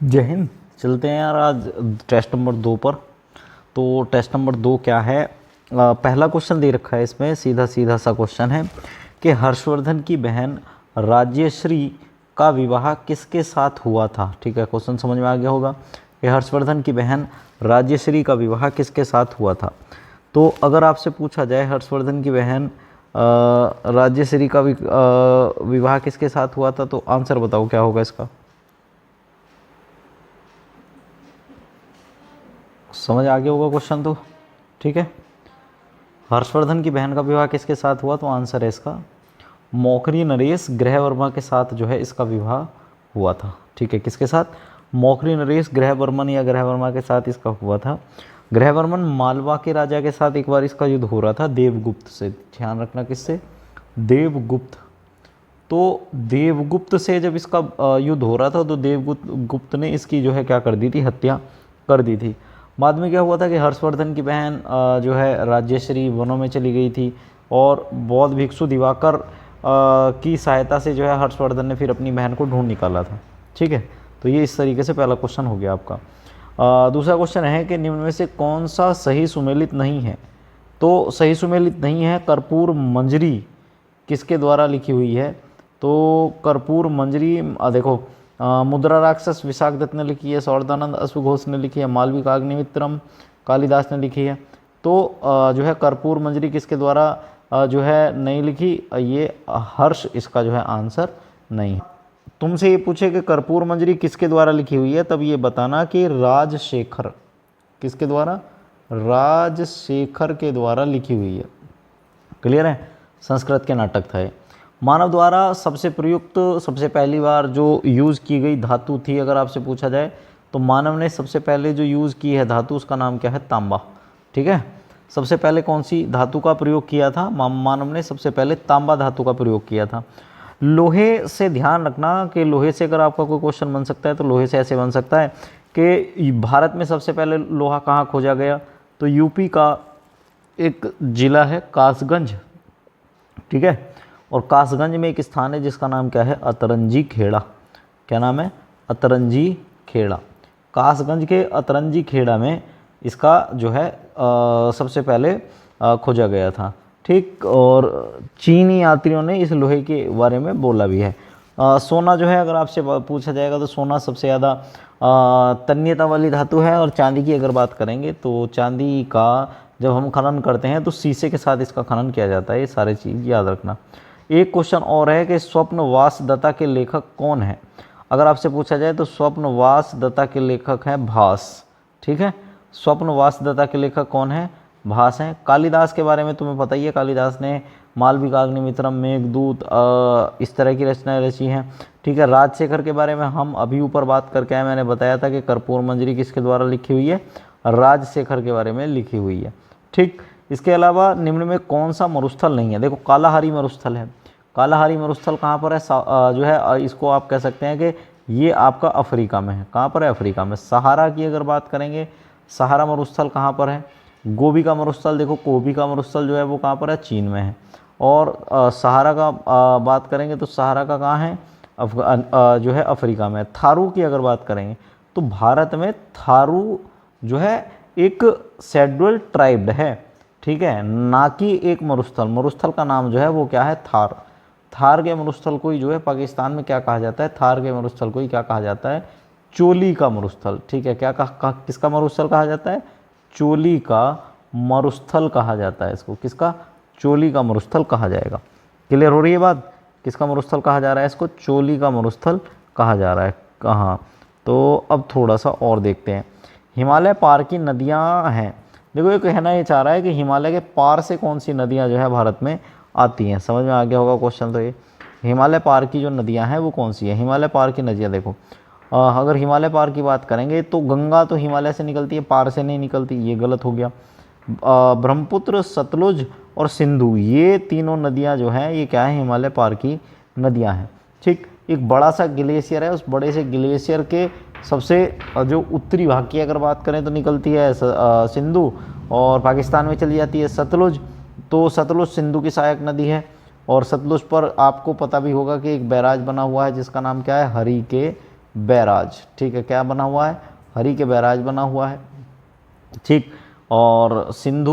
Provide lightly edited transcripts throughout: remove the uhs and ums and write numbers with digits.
जय हिंद। चलते हैं यार आज टेस्ट नंबर 2 पर। तो टेस्ट नंबर 2 क्या है? पहला क्वेश्चन दे रखा है, इसमें सीधा सीधा सा क्वेश्चन है कि हर्षवर्धन की बहन राज्यश्री का विवाह किसके साथ हुआ था। ठीक है, क्वेश्चन समझ में आ गया होगा कि हर्षवर्धन की बहन राज्यश्री का विवाह किसके साथ हुआ था। तो अगर आपसे पूछा जाए हर्षवर्धन की बहन राज्यश्री का विवाह किसके साथ हुआ था, तो आंसर बताओ क्या होगा इसका। समझ आ गया होगा क्वेश्चन तो। ठीक है, हर्षवर्धन की बहन का विवाह किसके साथ हुआ, तो आंसर है इसका मौखरी नरेश गृहवर्मा के साथ जो है इसका विवाह हुआ था। ठीक है, किसके साथ? मौखरी नरेश गृहवर्मन या गृहवर्मा के साथ इसका हुआ था। गृहवर्मन मालवा के राजा के साथ एक बार इसका युद्ध हो रहा था देवगुप्त से। ध्यान रखना किससे? देवगुप्त। तो देवगुप्त से जब इसका युद्ध हो रहा था तो देवगुप्त ने इसकी जो है क्या कर दी थी, हत्या कर दी थी। बाद में क्या हुआ था कि हर्षवर्धन की बहन जो है राज्यश्री वनों में चली गई थी और बौद्ध भिक्षु दिवाकर की सहायता से जो है हर्षवर्धन ने फिर अपनी बहन को ढूंढ निकाला था। ठीक है, तो ये इस तरीके से पहला क्वेश्चन हो गया आपका। दूसरा क्वेश्चन है कि निम्न में से कौन सा सही सुमेलित नहीं है। तो सही सुमेलित नहीं है कर्पूर मंजरी किसके द्वारा लिखी हुई है। तो कर्पूर मंजरी देखो, मुद्रा राक्षस विशाखदत्त ने लिखी है, सौरदानंद अश्वघोष ने लिखी है, मालविक अग्निमित्रम कालिदास ने लिखी है। तो जो है कर्पूर मंजरी किसके द्वारा जो है नहीं लिखी, ये हर्ष इसका जो है आंसर नहीं है। तुमसे ये पूछे कि कर्पूर मंजरी किसके द्वारा लिखी हुई है, तब ये बताना कि राजशेखर। किसके द्वारा? राजशेखर के द्वारा लिखी हुई है। क्लियर है? संस्कृत के नाटक था ये। मानव द्वारा सबसे प्रयुक्त सबसे पहली बार जो यूज़ की गई धातु थी, अगर आपसे पूछा जाए तो मानव ने सबसे पहले जो यूज़ की है धातु उसका नाम क्या है? तांबा। ठीक है, सबसे पहले कौन सी धातु का प्रयोग किया था? मानव ने सबसे पहले तांबा धातु का प्रयोग किया था। लोहे से ध्यान रखना कि लोहे से अगर आपका कोई क्वेश्चन बन सकता है तो लोहे से ऐसे बन सकता है कि भारत में सबसे पहले लोहा कहाँ खोजा गया, तो यूपी का एक जिला है कासगंज। ठीक है, और कासगंज में एक स्थान है जिसका नाम क्या है? अतरंजी खेड़ा। क्या नाम है? अतरंजी खेड़ा। कासगंज के अतरंजी खेड़ा में इसका जो है सबसे पहले खोजा गया था। ठीक, और चीनी यात्रियों ने इस लोहे के बारे में बोला भी है। सोना जो है अगर आपसे पूछा जाएगा तो सोना सबसे ज़्यादा तन्यता वाली धातु है। और चांदी की अगर बात करेंगे तो चांदी का जब हम खनन करते हैं तो शीशे के साथ इसका खनन किया जाता है। ये सारी चीज़ याद रखना। एक क्वेश्चन और है कि स्वप्नवास दत्ता के लेखक कौन है। अगर आपसे पूछा जाए तो स्वप्नवास दत्ता के लेखक हैं भास। ठीक है, स्वप्नवास दत्ता के लेखक कौन है? भास हैं। कालिदास के बारे में तुम्हें पता ही है, कालिदास ने मालविक अग्निमित्रम, मेघदूत, इस तरह की रचनाएं रची हैं। ठीक है, राजशेखर के बारे में हम अभी ऊपर बात करके आए, मैंने बताया था कि कर्पूर मंजरी किसके द्वारा लिखी हुई है? राजशेखर के बारे में लिखी हुई है। ठीक, इसके अलावा निम्न में कौन सा मरुस्थल नहीं है? देखो, कालाहारी मरुस्थल है। कालाहारी मरुस्थल कहाँ पर है? जो है इसको आप कह सकते हैं कि ये आपका अफ्रीका में है। कहाँ पर है? अफ्रीका में। सहारा की अगर बात करेंगे, सहारा मरुस्थल कहाँ पर है? गोबी का मरुस्थल, देखो गोबी का मरुस्थल जो है वो कहाँ पर है? चीन में है। और सहारा का बात करेंगे तो सहारा का कहाँ है? जो है अफ्रीका में। थारू की अगर बात करेंगे तो भारत में थारू जो है एक शेड्यूल्ड ट्राइब्ड है। ठीक है, ना कि एक मरुस्थल। मरुस्थल का नाम जो है वो क्या है? थार। थार के मरुस्थल को ही जो है पाकिस्तान में क्या कहा जाता है? थार के मरुस्थल को ही क्या कहा जाता है? चोली का मरुस्थल। ठीक है, क्या किसका मरुस्थल कहा जाता है? चोली का मरुस्थल कहा जाता है इसको। किसका? चोली का मरुस्थल कहा जाएगा। क्लियर हो रही है बात? किसका मरुस्थल कहा जा रहा है इसको? चोली का मरुस्थल कहा जा रहा है। कहाँ? तो अब थोड़ा सा और देखते हैं। हिमालय पार की नदियाँ हैं। देखो, ये कहना ये चाह रहा है कि हिमालय के पार से कौन सी नदियाँ जो है भारत में आती हैं। समझ में आ गया होगा क्वेश्चन। तो ये हिमालय पार की जो नदियाँ हैं वो कौन सी है? हिमालय पार की नदियाँ देखो, अगर हिमालय पार की बात करेंगे तो गंगा तो हिमालय से निकलती है, पार से नहीं निकलती, ये गलत हो गया। ब्रह्मपुत्र, सतलुज और सिंधु, ये तीनों नदियाँ जो हैं ये क्या है? हिमालय पार की नदियाँ हैं। ठीक, एक बड़ा सा ग्लेशियर है, उस बड़े से ग्लेशियर के सबसे जो उत्तरी भाग की अगर बात करें तो निकलती है सिंधु, और पाकिस्तान में चली जाती है सतलुज। तो सतलुज सिंधु की सहायक नदी है। और सतलुज पर आपको पता भी होगा कि एक बैराज बना हुआ है जिसका नाम क्या है? हरि के बैराज, ठीक है, क्या बना हुआ है, हरि के बैराज बना हुआ है, ठीक। और सिंधु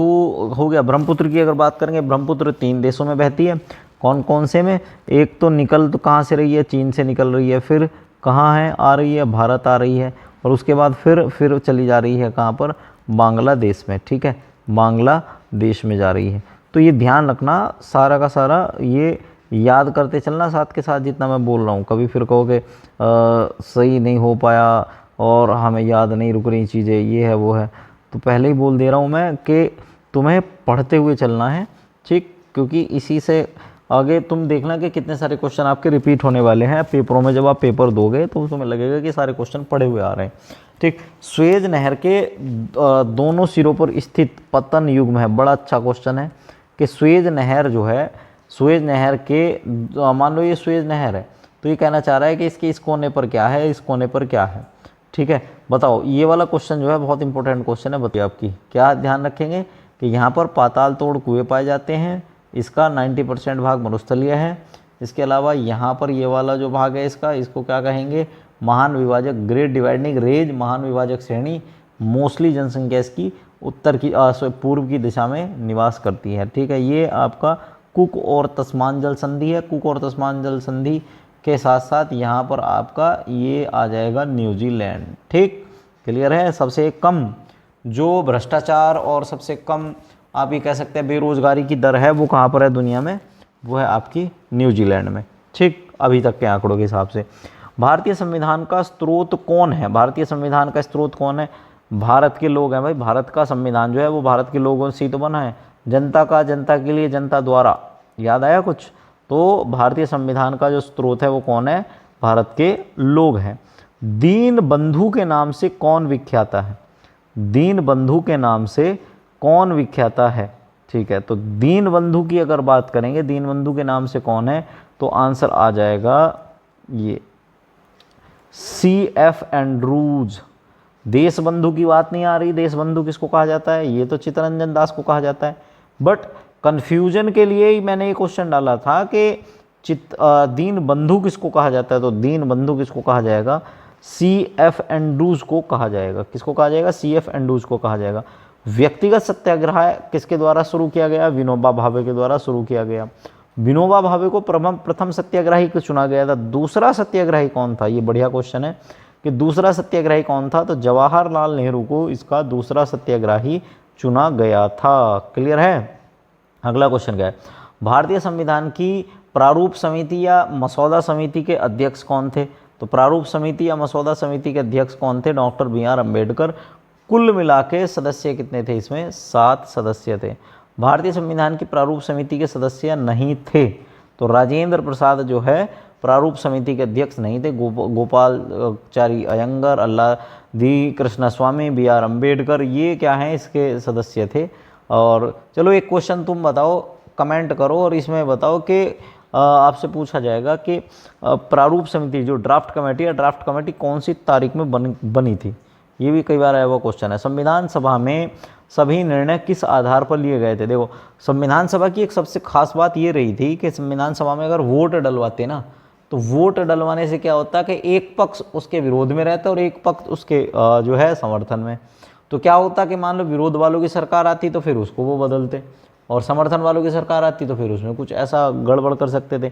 हो गया। ब्रह्मपुत्र की अगर बात करेंगे, ब्रह्मपुत्र 3 देशों में बहती है, कौन कौन से में, एक तो निकल तो कहाँ से रही है, चीन से निकल रही है, फिर कहाँ है आ रही है, भारत आ रही है, और उसके बाद फिर चली जा रही है कहाँ पर, बांग्लादेश में, ठीक है, बांग्लादेश में जा रही है। तो ये ध्यान रखना, सारा का सारा ये याद करते चलना साथ के साथ जितना मैं बोल रहा हूँ। कभी फिर कहोगे सही नहीं हो पाया और हमें याद नहीं रुक रही चीज़ें, ये है वो है, तो पहले ही बोल दे रहा हूँ मैं कि तुम्हें पढ़ते हुए चलना है, ठीक, क्योंकि इसी से आगे तुम देखना कि कितने सारे क्वेश्चन आपके रिपीट होने वाले हैं पेपरों में। जब आप पेपर दोगे तो तुम्हें लगेगा कि सारे क्वेश्चन पढ़े हुए आ रहे हैं, ठीक। स्वेज नहर के दोनों सिरों पर स्थित पतन युग्म है, बड़ा अच्छा क्वेश्चन है कि स्वेज नहर जो है, स्वेज नहर के मान लो ये स्वेज नहर है, तो ये कहना चाह रहा है कि इसके इस कोने पर क्या है, इस कोने पर क्या है, ठीक है। बताओ, ये वाला क्वेश्चन जो है बहुत इंपॉर्टेंट क्वेश्चन है। बताइए आपकी क्या ध्यान रखेंगे कि यहाँ पर पाताल तोड़ कुएँ पाए जाते हैं, इसका 90% भाग मरुस्थलीय है। इसके अलावा यहाँ पर ये वाला जो भाग है इसका, इसको क्या कहेंगे, महान विभाजक, ग्रेट डिवाइडिंग रेंज, महान विभाजक श्रेणी। मोस्टली जनसंख्या इसकी उत्तर की पूर्व की दिशा में निवास करती है, ठीक है। ये आपका कुक और तस्मांजल संधि है। कुक और तस्मांजल संधि के साथ साथ यहाँ पर आपका ये आ जाएगा न्यूजीलैंड, ठीक, क्लियर है। सबसे कम जो भ्रष्टाचार और सबसे कम आप ये कह सकते हैं बेरोजगारी की दर है, वो कहाँ पर है दुनिया में, वो है आपकी न्यूजीलैंड में, ठीक, अभी तक के आंकड़ों के हिसाब से। भारतीय संविधान का स्रोत कौन है, भारतीय संविधान का स्रोत कौन है, भारत के लोग हैं भाई। भारत का संविधान जो है वो भारत के लोगों से ही तो बना है, जनता का, जनता के लिए, जनता द्वारा, याद आया कुछ। तो भारतीय संविधान का जो स्रोत है वो कौन है, भारत के लोग हैं। दीन बंधु के नाम से कौन विख्याता है, दीन बंधु के नाम से कौन विख्याता है, ठीक है। तो दीन बंधु की अगर बात करेंगे, दीन बंधु के नाम से कौन है, तो आंसर आ जाएगा ये CF एंड्रूज। देश बंधु की बात नहीं आ रही, देश बंधु किसको कहा जाता है, ये तो चित्तरंजन दास को कहा जाता है। बट कन्फ्यूजन के लिए ही मैंने ये क्वेश्चन डाला था कि दीन बंधु किसको कहा जाता है, तो दीन बंधु किसको कहा जाएगा, CF एंड्रूज को कहा जाएगा। किसको कहा जाएगा, CF एंड्रूज को कहा जाएगा। व्यक्तिगत सत्याग्रह किसके द्वारा शुरू किया गया, विनोबा भावे के द्वारा शुरू किया गया। विनोबा भावे को प्रथम सत्याग्रही को चुना गया था। दूसरा सत्याग्रही कौन था, ये बढ़िया क्वेश्चन है कि दूसरा सत्याग्रही कौन था, तो जवाहरलाल नेहरू को इसका दूसरा सत्याग्रही चुना गया था, क्लियर है। अगला क्वेश्चन क्या है, भारतीय संविधान की प्रारूप समिति या मसौदा समिति के अध्यक्ष कौन थे, तो प्रारूप समिति या मसौदा समिति के अध्यक्ष कौन थे, डॉक्टर BR अम्बेडकर। कुल मिला के सदस्य कितने थे इसमें, 7 सदस्य थे। भारतीय संविधान की प्रारूप समिति के सदस्य नहीं थे, तो राजेंद्र प्रसाद जो है प्रारूप समिति के अध्यक्ष नहीं थे। गोपालचारी अयंगर, अल्लादी कृष्णस्वामी, BR अम्बेडकर, ये क्या हैं, इसके सदस्य थे। और चलो एक क्वेश्चन तुम बताओ, कमेंट करो और इसमें बताओ कि आपसे पूछा जाएगा कि प्रारूप समिति जो ड्राफ्ट कमेटी है, ड्राफ्ट कमेटी कौन सी तारीख में बनी थी, ये भी कई बार आया हुआ क्वेश्चन है। संविधान सभा में सभी निर्णय किस आधार पर लिए गए थे। देखो, संविधान सभा की एक सबसे खास बात ये रही थी कि संविधान सभा में अगर वोट डलवाते ना, तो वोट डलवाने से क्या होता है कि एक पक्ष उसके विरोध में रहता है और एक पक्ष उसके जो है समर्थन में। तो क्या होता कि मान लो विरोध वालों की सरकार आती तो फिर उसको वो बदलते, और समर्थन वालों की सरकार आती तो फिर उसमें कुछ ऐसा गड़बड़ कर सकते थे।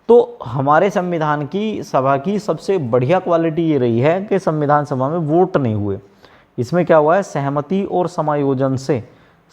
तो हमारे संविधान की सभा की सबसे बढ़िया क्वालिटी ये रही है कि संविधान सभा में वोट नहीं हुए, इसमें क्या हुआ है, सहमति और समायोजन से,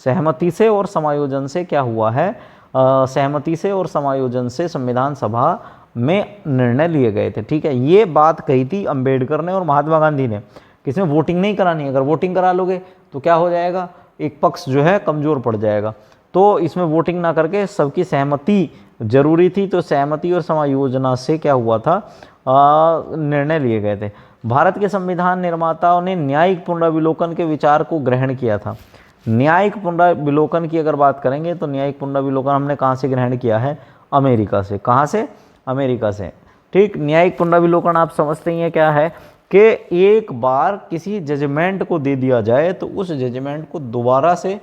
सहमति से और समायोजन से क्या हुआ है, सहमति से और समायोजन से संविधान सभा में निर्णय लिए गए थे, ठीक है। ये बात कही थी अंबेडकर ने और महात्मा गांधी ने कि इसमें वोटिंग नहीं करानी, अगर वोटिंग करा लोगे तो क्या हो जाएगा, एक पक्ष जो है कमज़ोर पड़ जाएगा। तो इसमें वोटिंग ना करके सबकी सहमति जरूरी थी, तो सहमति और समायोजना से क्या हुआ था, निर्णय लिए गए थे। भारत के संविधान निर्माताओं ने न्यायिक पुनराविलोकन के विचार को ग्रहण किया था। न्यायिक पुनराविलोकन की अगर बात करेंगे तो न्यायिक पुनराविलोकन हमने कहाँ से ग्रहण किया है, अमेरिका से। कहाँ से, अमेरिका से, ठीक। न्यायिक पुनराविलोकन आप समझते ही हैं क्या है कि एक बार किसी जजमेंट को दे दिया जाए तो उस जजमेंट को दोबारा से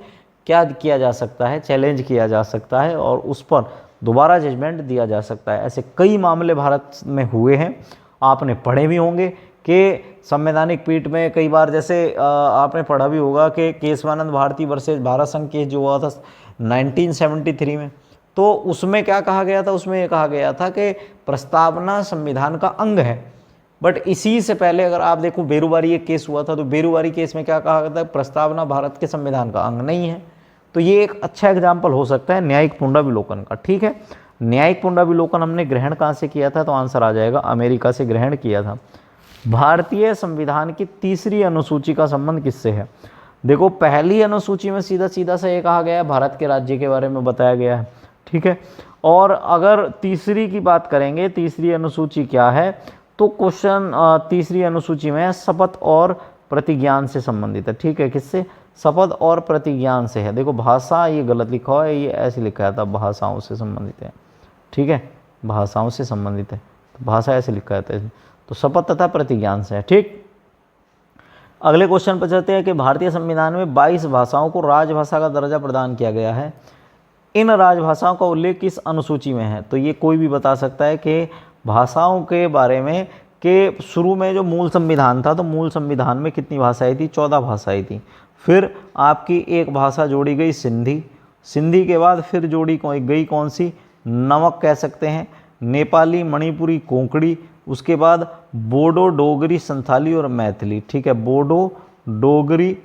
क्या किया जा सकता है, चैलेंज किया जा सकता है और उस पर दोबारा जजमेंट दिया जा सकता है। ऐसे कई मामले भारत में हुए हैं, आपने पढ़े भी होंगे कि संवैधानिक पीठ में कई बार, जैसे आपने पढ़ा भी होगा कि केशवानंद भारती वर्सेस भारत संघ केस जो हुआ था 1973 में, तो उसमें क्या कहा गया था, उसमें ये कहा गया था कि प्रस्तावना संविधान का अंग है। बट इसी से पहले अगर आप देखो बेरुवारी एक केस हुआ था, तो बेरुवारी केस में क्या कहा गया था, प्रस्तावना भारत के संविधान का अंग नहीं है। तो ये एक अच्छा एग्जाम्पल हो सकता है न्यायिक पुनराविलोकन का। ठीक है, न्यायिक पुनराविलोकन हमने ग्रहण कहाँ से किया था, तो आंसर आ जाएगा अमेरिका से ग्रहण किया था। भारतीय संविधान की तीसरी अनुसूची का संबंध किससे है? देखो पहली अनुसूची में सीधा सीधा सा ये कहा गया है भारत के राज्य के बारे में बताया गया है। ठीक है, और अगर तीसरी की बात करेंगे, तीसरी अनुसूची क्या है, तो क्वेश्चन तीसरी अनुसूची में शपथ और प्रतिज्ञान से संबंधित है। ठीक है, किससे? शपथ और प्रतिज्ञान से है। देखो भाषा ये गलत लिखा है, ये ऐसे लिखा था भाषाओं से संबंधित है। ठीक है, भाषाओं से संबंधित है, तो भाषा ऐसे लिखा है, तो शपथ तथा प्रतिज्ञान से है। ठीक, अगले क्वेश्चन पर चलते हैं कि भारतीय संविधान में 22 भाषाओं को राजभाषा का दर्जा प्रदान किया गया है। इन राजभाषाओं का उल्लेख किस अनुसूची में है? तो ये कोई भी बता सकता है कि भाषाओं के बारे में कि शुरू में जो मूल संविधान था, तो मूल संविधान में कितनी भाषाएं थी? 14 भाषाएं थी। फिर आपकी एक भाषा जोड़ी गई सिंधी, सिंधी के बाद फिर जोड़ी गई कौन सी? नमक कह सकते हैं, नेपाली, मणिपुरी, कोंकणी, उसके बाद बोडो, डोगरी, संथाली और मैथिली। ठीक है, बोडो, डोगरी,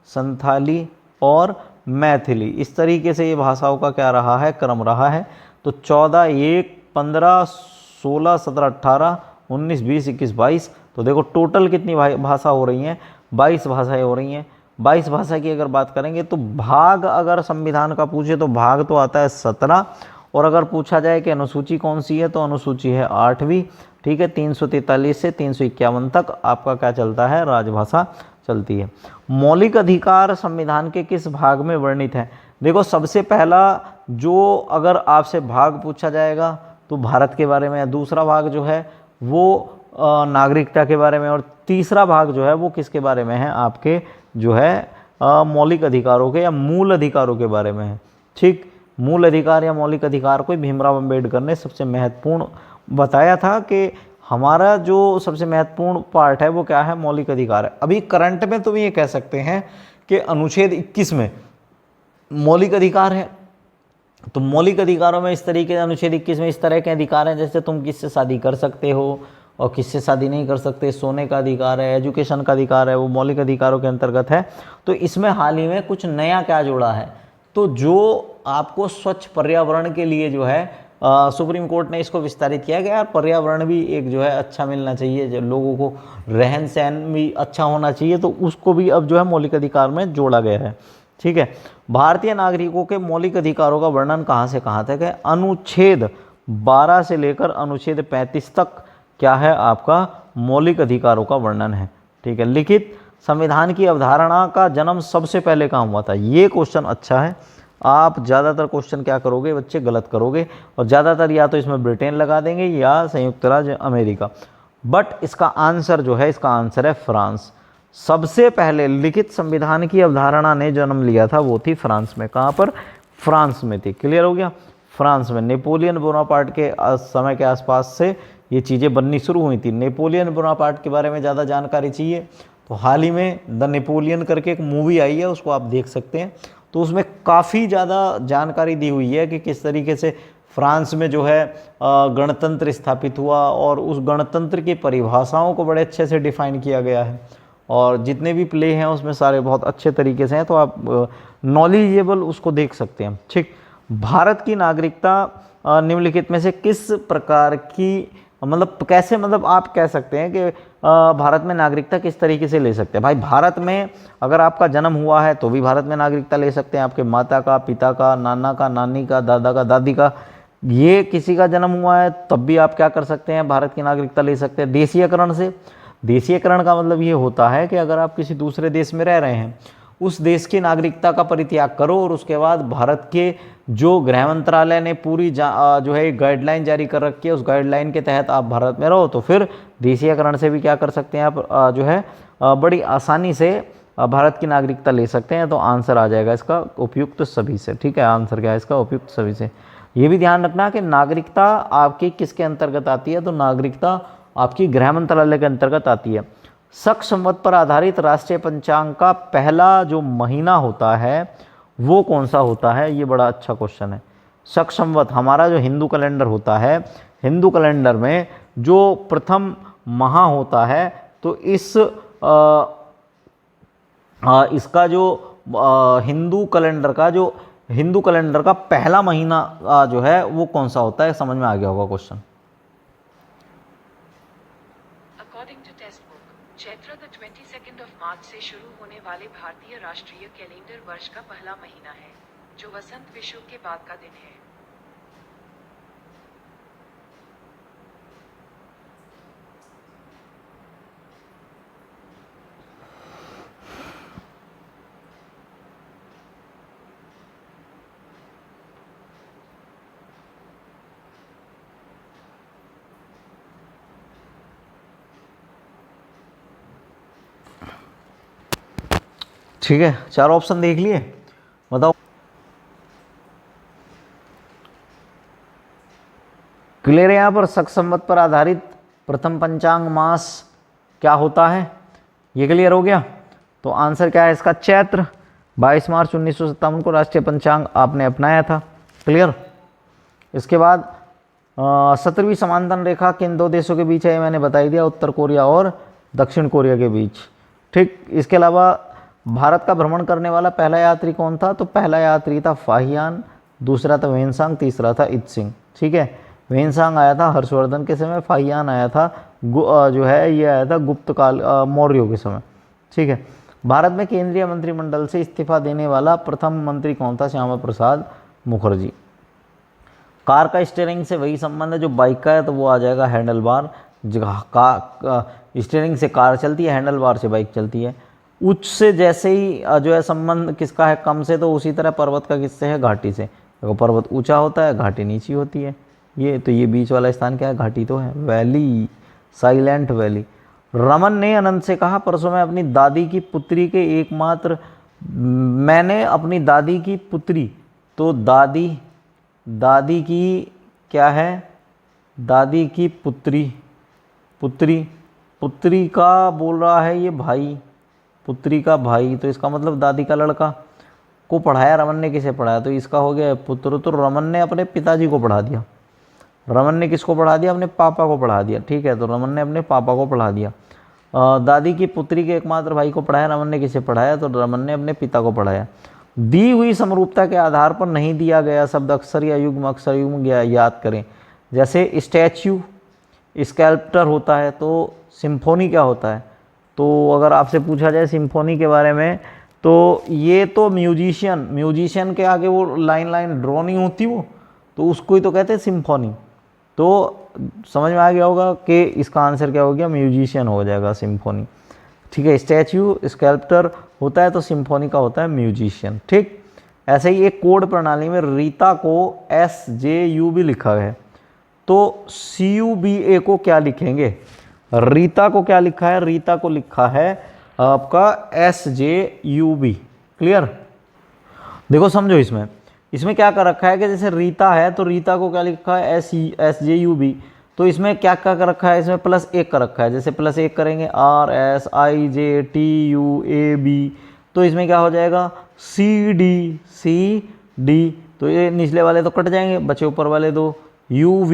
संथाली और मैथिली, इस तरीके से ये भाषाओं का क्या रहा है? क्रम रहा है। तो 14, 1, 15, 16, 17, 18, 19, 20, 21, 22, तो देखो टोटल कितनी भाषा हो रही हैं? 22 भाषाएं हो रही हैं। 22 भाषा की अगर बात करेंगे तो भाग अगर संविधान का पूछे तो भाग तो आता है 17, और अगर पूछा जाए कि अनुसूची कौन सी है, तो अनुसूची है 8वीं। ठीक है, 343 से 351 तक आपका क्या चलता है? राजभाषा चलती है। मौलिक अधिकार संविधान के किस भाग में वर्णित है? देखो सबसे पहला जो अगर आपसे भाग पूछा जाएगा तो भारत के बारे में, दूसरा भाग जो है वो नागरिकता के बारे में, और तीसरा भाग जो है वो किसके बारे में है? आपके जो है मौलिक अधिकारों के या मूल अधिकारों के बारे में है। ठीक, मूल अधिकार या मौलिक अधिकार को भीमराव अंबेडकर ने सबसे महत्वपूर्ण बताया था कि हमारा जो सबसे महत्वपूर्ण पार्ट है वो क्या है? मौलिक अधिकार है। अभी करंट में तो भी ये कह सकते हैं कि अनुच्छेद 21 में मौलिक अधिकार है, तो मौलिक अधिकारों में इस तरीके से अनुच्छेद 21 में इस तरह के अधिकार हैं, जैसे तुम किससे शादी कर सकते हो और किससे शादी नहीं कर सकते, सोने का अधिकार है, एजुकेशन का अधिकार है, वो मौलिक अधिकारों के अंतर्गत है। तो इसमें हाल ही में कुछ नया क्या जोड़ा है, तो जो आपको स्वच्छ पर्यावरण के लिए जो है सुप्रीम कोर्ट ने इसको विस्तारित किया गया। पर्यावरण भी एक जो है अच्छा मिलना चाहिए, जो लोगों को रहन सहन भी अच्छा होना चाहिए, तो उसको भी अब जो है मौलिक अधिकार में जोड़ा गया है। ठीक है, भारतीय नागरिकों के मौलिक अधिकारों का वर्णन कहाँ से कहाँ तक है? अनुच्छेद 12 से लेकर अनुच्छेद 35 तक क्या है? आपका मौलिक अधिकारों का वर्णन है। ठीक है, लिखित संविधान की अवधारणा का जन्म सबसे पहले कहाँ हुआ था? ये क्वेश्चन अच्छा है। आप ज़्यादातर क्वेश्चन क्या करोगे बच्चे? गलत करोगे, और ज़्यादातर या तो इसमें ब्रिटेन लगा देंगे या संयुक्त राज्य अमेरिका। बट इसका आंसर जो है, इसका आंसर है फ्रांस। सबसे पहले लिखित संविधान की अवधारणा ने जन्म लिया था वो थी फ्रांस में। कहाँ पर? फ्रांस में थी। क्लियर हो गया? फ्रांस में नेपोलियन बोनापार्ट के समय के आसपास से ये चीज़ें बननी शुरू हुई थी। नेपोलियन बोनापार्ट के बारे में ज़्यादा जानकारी चाहिए तो हाल ही में द नेपोलियन करके एक मूवी आई है, उसको आप देख सकते हैं। तो उसमें काफ़ी ज़्यादा जानकारी दी हुई है कि किस तरीके से फ्रांस में जो है गणतंत्र स्थापित हुआ, और उस गणतंत्र की परिभाषाओं को बड़े अच्छे से डिफाइन किया गया है, और जितने भी प्ले हैं उसमें सारे बहुत अच्छे तरीके से हैं, तो आप नॉलेजेबल उसको देख सकते हैं। ठीक, भारत की नागरिकता निम्नलिखित में से किस प्रकार की, मतलब कैसे, मतलब आप कह सकते हैं कि भारत में नागरिकता किस तरीके से ले सकते हैं? भाई भारत में अगर आपका जन्म हुआ है तो भी भारत में नागरिकता ले सकते हैं। आपके माता का, पिता का, नाना का, नानी का, दादा का, दादी का, ये किसी का जन्म हुआ है तब भी आप क्या कर सकते हैं? भारत की नागरिकता ले सकते हैं। देशीयकरण से, देशीयकरण का मतलब ये होता है कि अगर आप किसी दूसरे देश में रह रहे हैं, उस देश की नागरिकता का परित्याग करो और उसके बाद भारत के जो गृह मंत्रालय ने पूरी जो है गाइडलाइन जारी कर रखी है, उस गाइडलाइन के तहत आप भारत में रहो, तो फिर देशीयकरण से भी क्या कर सकते हैं आप जो है बड़ी आसानी से भारत की नागरिकता ले सकते हैं। तो आंसर आ जाएगा इसका उपयुक्त सभी से। ठीक है, आंसर क्या है इसका? उपयुक्त सभी से। ये भी ध्यान रखना कि नागरिकता आपकी किसके अंतर्गत आती है, तो नागरिकता आपकी गृह मंत्रालय के अंतर्गत आती है। शक संवत पर आधारित राष्ट्रीय पंचांग का पहला जो महीना होता है वो कौन सा होता है, ये बड़ा अच्छा क्वेश्चन है। शक संवत हमारा जो हिंदू कैलेंडर होता है, हिंदू कैलेंडर में जो प्रथम माह होता है, तो इसका जो हिंदू कैलेंडर का पहला महीना जो है वो कौन सा होता है, समझ में आ गया होगा question. According to text book, Chaitra the 22nd of March से शुरू होने वाले भारतीय राष्ट्रीय कैलेंडर वर्ष का पहला महीना है, जो वसंत विषुव के बाद का दिन है। ठीक है, चार ऑप्शन देख लिए, बताओ क्लियर है। यहाँ पर शक संवत पर आधारित प्रथम पंचांग मास क्या होता है, ये क्लियर हो गया। तो आंसर क्या है इसका, चैत्र। 22 मार्च 1957 को राष्ट्रीय पंचांग आपने अपनाया था, क्लियर। इसके बाद 17वीं समांतरण रेखा किन दो देशों के बीच है, मैंने बताई दिया, उत्तर कोरिया और दक्षिण कोरिया के बीच। ठीक, इसके अलावा भारत का भ्रमण करने वाला पहला यात्री कौन था, तो पहला यात्री था फाहियान, दूसरा था वेनसांग, तीसरा था इत्सिंग। ठीक है, वेनसांग आया था हर्षवर्धन के समय, फाहियान आया था जो है ये आया था गुप्त काल मौर्यों के समय। ठीक है, भारत में केंद्रीय मंत्रिमंडल से इस्तीफा देने वाला प्रथम मंत्री कौन था, श्यामा प्रसाद मुखर्जी। कार का स्टीयरिंग से वही संबंध है जो बाइक का है, तो वो आ जाएगा हैंडल बार। स्टीयरिंग से कार चलती है, हैंडल बार से बाइक चलती है। उच्च से जैसे ही जो है संबंध किसका है, कम से, तो उसी तरह पर्वत का किससे है, घाटी से। देखो पर्वत ऊंचा होता है, घाटी नीची होती है। ये बीच वाला स्थान क्या है, घाटी तो है, वैली, साइलेंट वैली। रमन ने अनंत से कहा, परसों मैं अपनी दादी की पुत्री के एकमात्र, मैंने अपनी दादी की पुत्री, तो दादी की क्या है, दादी की पुत्री का बोल रहा है ये भाई, पुत्री का भाई, तो इसका मतलब दादी का लड़का को पढ़ाया। रमन ने किसे पढ़ाया, तो इसका हो गया पुत्र, तो रमन ने अपने पिताजी को पढ़ा दिया। रमन ने किसको पढ़ा दिया, अपने पापा को पढ़ा दिया। ठीक है, तो रमन ने अपने पापा को पढ़ा दिया। दादी की पुत्री के एकमात्र भाई को पढ़ाया, रमन ने किसे पढ़ाया, तो रमन ने अपने पिता को पढ़ाया। दी हुई समरूपता के आधार पर नहीं दिया गया शब्द अक्षर या युग्म, अक्षर युग्म याद करें। जैसे स्टैच्यू, स्कल्पटर होता है, तो सिम्फोनी क्या होता है, तो अगर आपसे पूछा जाए सिम्फोनी के बारे में, तो ये तो म्यूजिशियन के आगे वो लाइन ड्रॉ नहीं होती वो, तो उसको ही तो कहते हैं सिम्फोनी। तो समझ में आ गया होगा कि इसका आंसर क्या हो गया, म्यूजिशियन हो जाएगा सिम्फोनी। ठीक है, स्टैच्यू स्कल्पटर होता है, तो सिम्फोनी का होता है म्यूजिशियन। ठीक, ऐसे ही एक कोड प्रणाली में रीता को SJU भी लिखा है, तो CUBA को क्या लिखेंगे, रीता को क्या लिखा है, रीता को लिखा है आपका SJUB। क्लियर, देखो समझो इसमें क्या कर रखा है कि जैसे रीता है, तो रीता को क्या लिखा है, SJUB। तो इसमें क्या क्या कर रखा है, इसमें +1 कर रखा है। जैसे +1 करेंगे RSIJTUAB, तो इसमें क्या हो जाएगा, CD। तो ये निचले वाले तो कट जाएंगे, बचे ऊपर वाले दो, UV,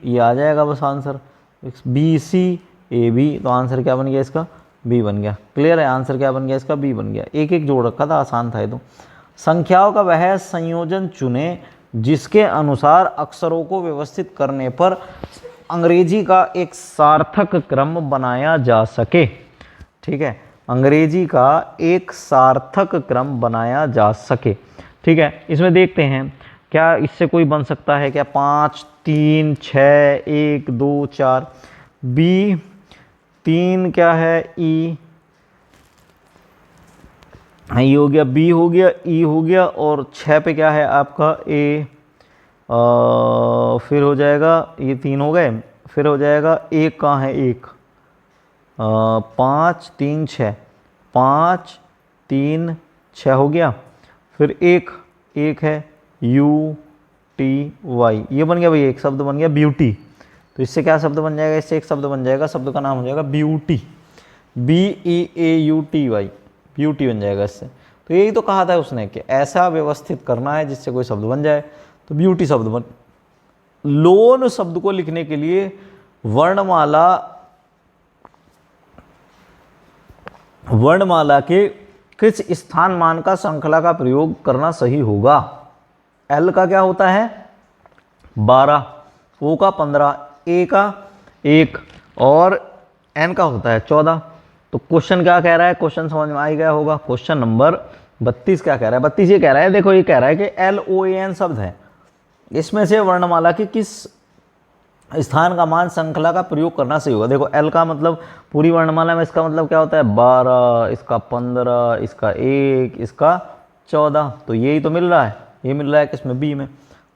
ये आ जाएगा बस आंसर। BCAB, तो आंसर क्या बन गया इसका, B बन गया। क्लियर है, आंसर क्या बन गया इसका, B बन गया। एक एक जोड़ रखा था, आसान था ये तो। संख्याओं का वह संयोजन चुने जिसके अनुसार अक्षरों को व्यवस्थित करने पर अंग्रेजी का एक सार्थक क्रम बनाया जा सके। ठीक है, अंग्रेजी का एक सार्थक क्रम बनाया जा सके। ठीक है, इसमें देखते हैं क्या इससे कोई बन सकता है क्या, 5 3 6 1 2 4, B 3 क्या है, E हो गया, B हो गया, E हो गया, और 6 पे क्या है आपका A, फिर हो जाएगा, ये 3 हो गए, फिर हो जाएगा 1 कहाँ है, 1 5 3 6, 5 3 6 हो गया, फिर 1 है, यू टी वाई, ये बन गया भाई, एक शब्द बन गया ब्यूटी। तो इससे क्या शब्द बन जाएगा, इससे एक शब्द बन जाएगा, शब्द का नाम हो जाएगा ब्यूटी, BEAUTY, ब्यूटी बन जाएगा इससे। तो यही तो कहा था उसने कि ऐसा व्यवस्थित करना है जिससे कोई शब्द बन जाए, तो ब्यूटी शब्द बन। लोन शब्द को लिखने के लिए वर्णमाला के किस स्थान मान का श्रृंखला का प्रयोग करना सही होगा। एल का क्या होता है 12, ओ का 15, ए का 1 और एन का होता है 14। तो क्वेश्चन क्या कह रहा है, क्वेश्चन समझ में आ ही गया होगा। क्वेश्चन नंबर 32 क्या कह रहा है, 32 ये कह रहा है, देखो ये कह रहा है कि LOAN शब्द है, इसमें से वर्णमाला की किस स्थान का मान श्रृंखला का प्रयोग करना सही होगा। देखो एल का मतलब पूरी वर्णमाला में इसका मतलब क्या होता है 12, इसका 15, इसका 1, इसका 14, तो यही तो मिल रहा है, ये मिल रहा है किसमें बी में,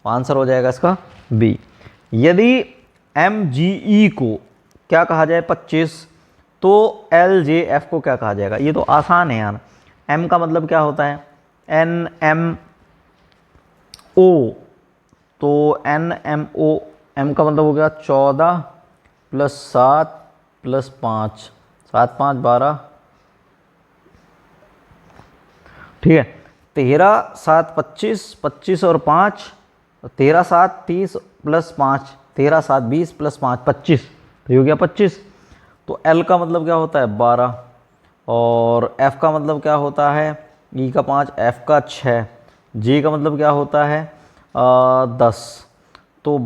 आंसर हो जाएगा इसका बी। यदि MGE को क्या कहा जाए 25, तो LJF को क्या कहा जाएगा, ये तो आसान है यार। M का मतलब क्या होता है NMO, तो NMO, M का मतलब हो गया 14 + 7 + 5, 7 5 12, ठीक है। 13 7 25, 25 और 5, 13 7 30 + 5, 13 7 20 + 5 25, तो ये हो गया 25। तो L का मतलब क्या होता है 12 और F का मतलब क्या होता है E का 5, F का 6, J का मतलब क्या होता है 10, तो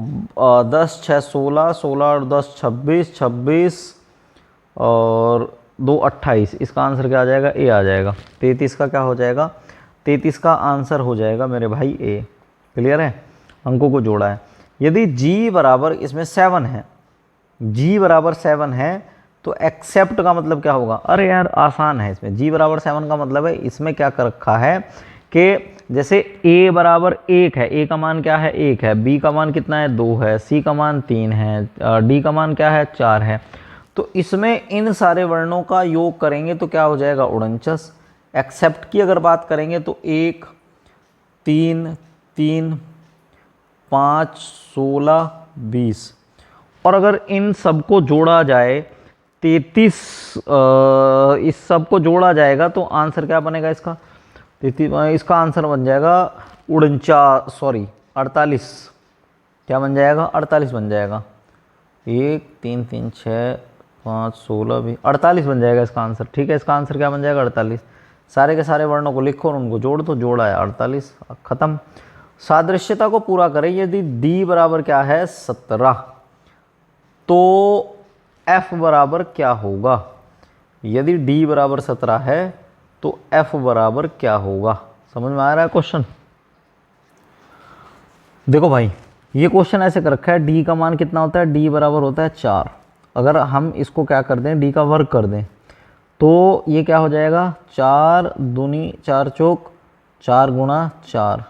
10 6 16, 16 और 10 26, 26 और 2 28, इसका आंसर क्या आ जाएगा ए आ जाएगा। 33 का क्या हो जाएगा, 33 का आंसर हो जाएगा मेरे भाई ए। क्लियर है, अंकों को जोड़ा है। यदि G बराबर इसमें 7 है, G बराबर 7 है, तो एक्सेप्ट का मतलब क्या होगा, अरे यार आसान है इसमें। G बराबर 7 का मतलब है, इसमें क्या कर रखा है कि जैसे A बराबर 1 है, A का मान क्या है 1 है, B का मान कितना है 2 है, C का मान 3 है, D का मान क्या है 4 है। तो इसमें इन सारे वर्णों का योग करेंगे तो क्या हो जाएगा 49। एक्सेप्ट की अगर बात करेंगे तो 1 3 3 5 16 20, और अगर इन सबको जोड़ा जाए 33, इस सब को जोड़ा जाएगा तो आंसर क्या बनेगा इसका 33, इसका आंसर बन जाएगा 48, क्या बन जाएगा 48 बन जाएगा। 1 3 3 6 5 16 20, 48 बन जाएगा इसका आंसर। ठीक है, इसका आंसर क्या बन जाएगा 48। सारे के सारे वर्णों को लिखो और उनको जोड़ दो, जोड़ा है 48, खत्म। सादृश्यता को पूरा करें, यदि D बराबर क्या है 17, तो F बराबर क्या होगा। यदि D बराबर 17 है तो F बराबर क्या होगा, समझ में आ रहा है क्वेश्चन। देखो भाई ये क्वेश्चन ऐसे कर रखा है, D का मान कितना होता है, D बराबर होता है 4। अगर हम इसको क्या कर दें, D का वर्ग कर दें, तो ये क्या हो जाएगा 4 दूनी 4 चौक 4 गुणा 4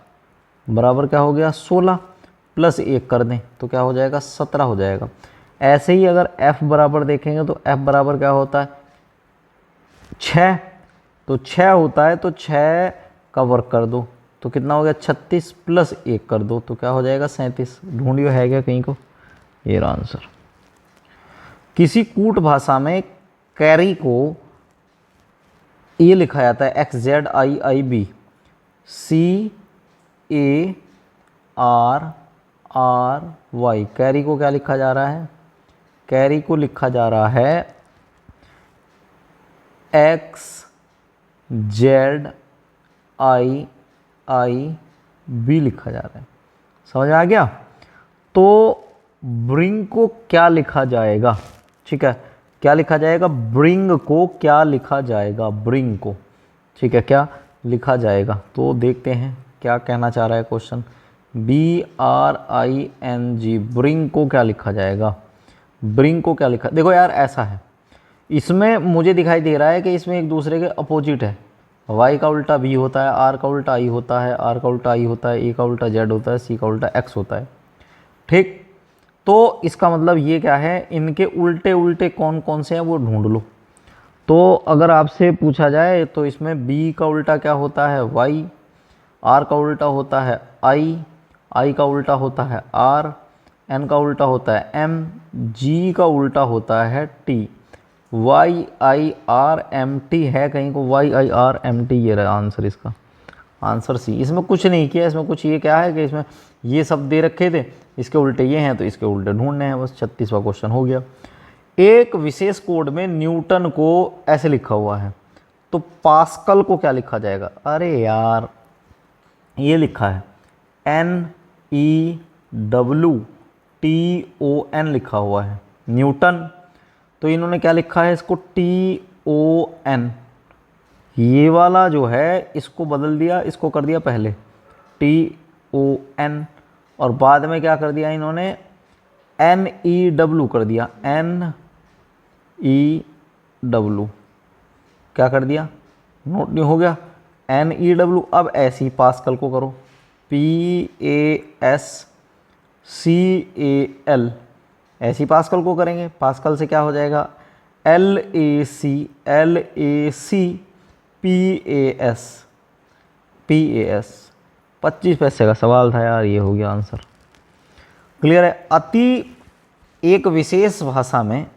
बराबर क्या हो गया 16, प्लस 1 कर दें तो क्या हो जाएगा 17 हो जाएगा। ऐसे ही अगर F बराबर देखेंगे तो F बराबर क्या होता है 6, तो 6 होता है, तो 6 का वर्ग कर दो तो कितना हो गया 36, प्लस 1 कर दो तो क्या हो जाएगा 37। ढूंढियो है क्या कहीं को, ये रहा आंसर। किसी कूट भाषा में कैरी को ये लिखा जाता है XZIIB, CARRY। कैरी को क्या लिखा जा रहा है, कैरी को लिखा जा रहा है XZIIB लिखा जा रहा है, समझ में आ गया। तो ब्रिंग को क्या लिखा जाएगा, ठीक है, क्या लिखा जाएगा, ब्रिंग को क्या लिखा जाएगा, ब्रिंग को, ठीक है, क्या लिखा जाएगा। तो देखते हैं क्या कहना चाह रहा है क्वेश्चन। BRING, ब्रिंग को क्या लिखा जाएगा, ब्रिंग को क्या लिखा, देखो यार ऐसा है, इसमें मुझे दिखाई दे रहा है कि इसमें एक दूसरे के अपोजिट है। Y का उल्टा B होता है, R का उल्टा I होता है, R का उल्टा I होता है, A का उल्टा Z होता है, C का उल्टा X होता है। ठीक, तो इसका मतलब ये क्या है, इनके उल्टे उल्टे कौन कौन से हैं वो ढूंढ लो। तो अगर आपसे पूछा जाए तो इसमें B का उल्टा क्या होता है Y, आर का उल्टा होता है आई, आई का उल्टा होता है आर, एन का उल्टा होता है एम, जी का उल्टा होता है T, Y I R M T है कहीं को, Y I R M T, ये रहा आंसर इसका, आंसर सी। इसमें कुछ नहीं किया, इसमें कुछ ये क्या है कि इसमें ये सब दे रखे थे, इसके उल्टे ये हैं तो इसके उल्टे ढूंढने हैं, बस 36वां क्वेश्चन हो गया। एक विशेष कोड में न्यूटन को ऐसे लिखा हुआ है, तो पास्कल को क्या लिखा जाएगा? अरे यार ये लिखा है NEWTON लिखा हुआ है न्यूटन, तो इन्होंने क्या लिखा है इसको TON, ये वाला जो है इसको बदल दिया, इसको कर दिया पहले TON, और बाद में क्या कर दिया इन्होंने NEW कर दिया, NEW क्या कर दिया, नोट नहीं हो गया, NEW। अब ऐसे ही पास्कल को करो, PASCAL, ऐसे ही पास्कल को करेंगे, पास्कल से क्या हो जाएगा LAC PAS। 25 पैसे का सवाल था यार, ये हो गया आंसर। क्लियर है? अति एक विशेष भाषा में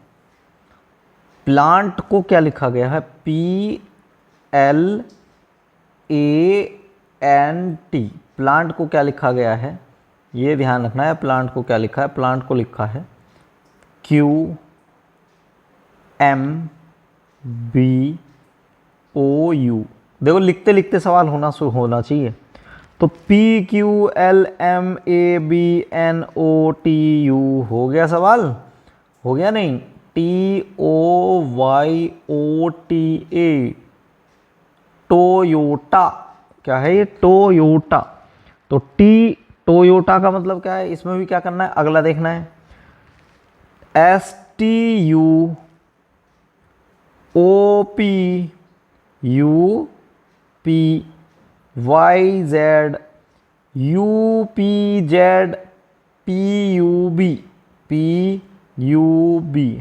प्लांट को क्या लिखा गया है? PLANT, प्लांट को क्या लिखा गया है, ये ध्यान रखना है। प्लांट को क्या लिखा है? प्लांट को लिखा है QMBOU, देखो लिखते लिखते सवाल होना चाहिए, तो PQLMABNOTU हो गया सवाल, हो गया नहीं? TOYOTA, टोयोटा, क्या है ये? टोयोटा। तो टोयोटा का मतलब क्या है? इसमें भी क्या करना है, अगला देखना है। STUOPUP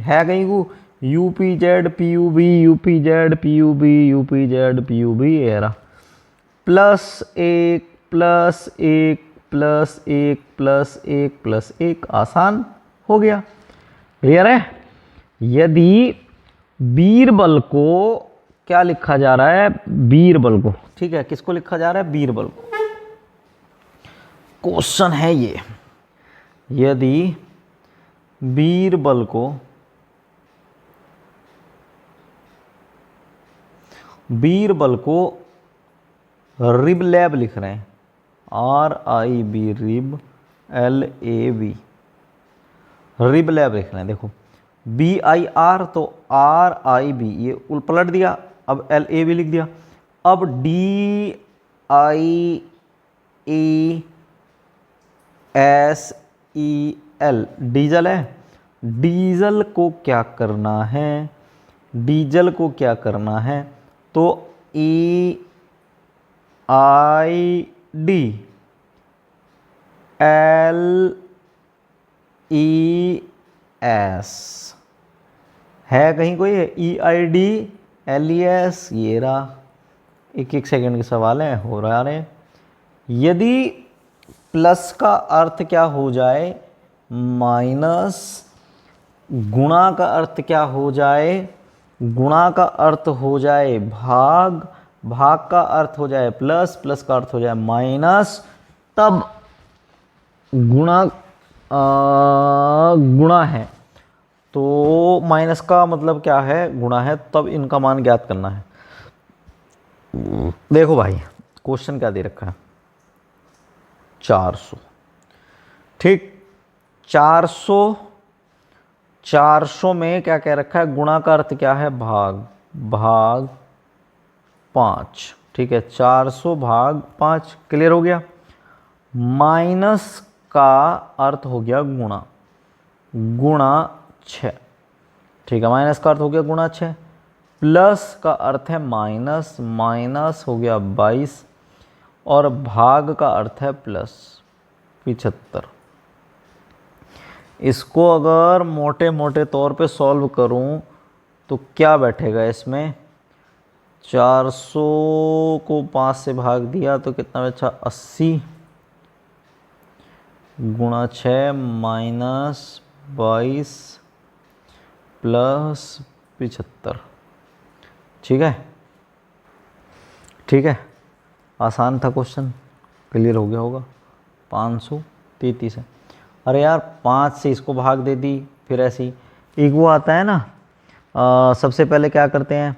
है कहीं को? UPZ एरा, +1 आसान हो गया। क्लियर है? यदि बीरबल को क्या लिखा जा रहा है? बीरबल को, ठीक है, किसको लिखा जा रहा है? बीरबल को। क्वेश्चन है ये, यदि बीरबल को रिबलैब लिख रहे हैं, RIB, रिब LAB, रिबलैब लिख रहे हैं। देखो BIR तो RIB, ये पलट दिया, अब LAB लिख दिया। अब DIESEL, डीजल है। डीजल को क्या करना है? डीजल को क्या करना है? तो EIDLES है कहीं कोई? EIDLES, ये रहा। एक सेकंड के सवाल है, हो रहा है। यदि प्लस का अर्थ क्या हो जाए? माइनस। गुणा का अर्थ क्या हो जाए? गुणा का अर्थ हो जाए भाग, भाग का अर्थ हो जाए प्लस, प्लस का अर्थ हो जाए माइनस, तब गुणा गुणा है, तो माइनस का मतलब क्या है? गुणा है, तब इनका मान ज्ञात करना है। देखो भाई क्वेश्चन क्या दे रखा है? 400, ठीक। 400 में क्या कह रखा है? गुणा का अर्थ क्या है? भाग, भाग 5, ठीक है। 400 भाग 5, क्लियर हो गया। माइनस का अर्थ हो गया गुणा, गुणा 6, ठीक है। माइनस का अर्थ हो गया गुणा 6। प्लस का अर्थ है माइनस, माइनस हो गया 22, और भाग का अर्थ है प्लस 75। इसको अगर मोटे मोटे तौर पे सॉल्व करूं तो क्या बैठेगा इसमें? 400 को 5 से भाग दिया तो कितना बचा, 80 गुणा 6 माइनस 22 प्लस 75। ठीक है, ठीक है, आसान था क्वेश्चन, क्लियर हो गया होगा। 533 है। अरे यार 5 से इसको भाग दे दी, फिर ऐसी एक वो आता है ना, सबसे पहले क्या करते हैं,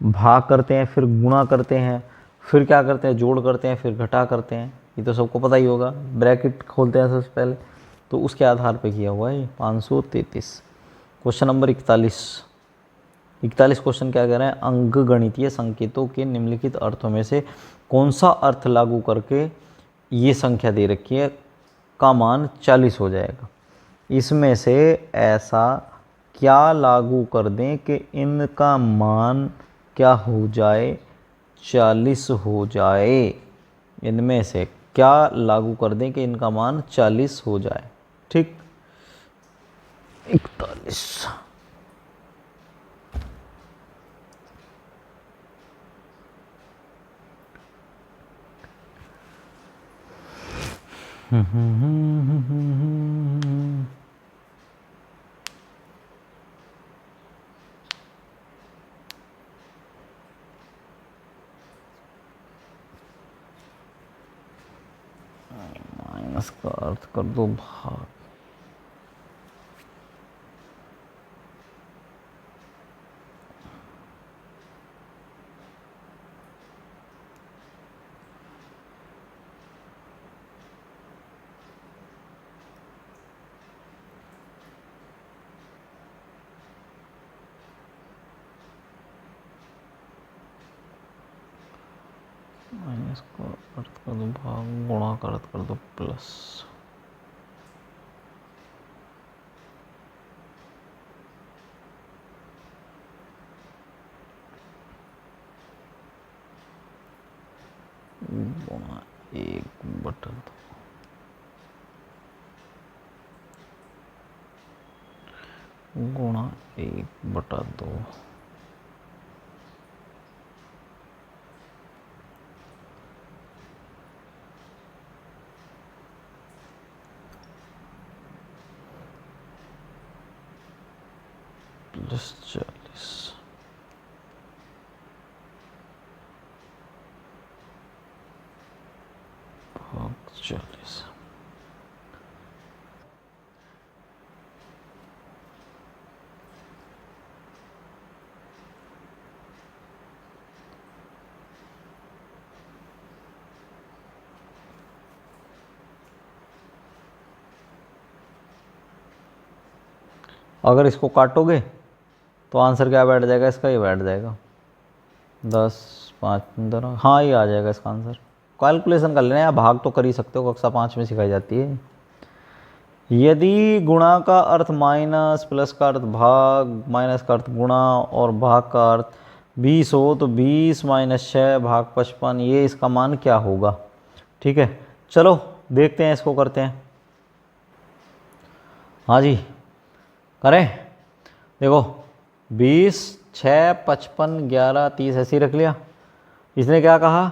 भाग करते हैं, फिर गुणा करते हैं, फिर क्या करते हैं, जोड़ करते हैं, फिर घटा करते हैं। ये तो सबको पता ही होगा, ब्रैकेट खोलते हैं सबसे पहले, तो उसके आधार पे किया हुआ है ये 533। क्वेश्चन नंबर 41 क्वेश्चन क्या कह रहे हैं, अंकगणितीय संकेतों के निम्नलिखित अर्थों में से कौन सा अर्थ लागू करके ये संख्या दे रखी है का मान 40 हो जाएगा। इसमें से ऐसा क्या लागू कर दें कि इनका मान क्या हो जाए, 40 हो जाए। इनमें से क्या लागू कर दें कि इनका मान 40 हो जाए। ठीक, 41। माइनस का अर्थ कर दो भाग। माइनस का अर्थ कर दो भाग, गुणा का अर्थ कर दो प्लस। गुणा 1/2, गुणा 1/2। प्लस 40 भाग 40। अगर इसको काटोगे तो आंसर क्या बैठ जाएगा इसका, ये बैठ जाएगा 10 5 15। हाँ ये आ जाएगा इसका आंसर। कैलकुलेशन कर लेना, या भाग तो कर ही सकते हो, कक्षा 5 में सिखाई जाती है। यदि गुणा का अर्थ माइनस, प्लस का अर्थ भाग, माइनस का अर्थ गुणा और भाग का अर्थ 20 हो तो 20 माइनस 6 भाग 55, ये इसका मान क्या होगा। ठीक है, चलो देखते हैं, इसको करते हैं। हाँ जी करें, देखो 20 6 55 11 30 ऐसे ही रख लिया। इसने क्या कहा,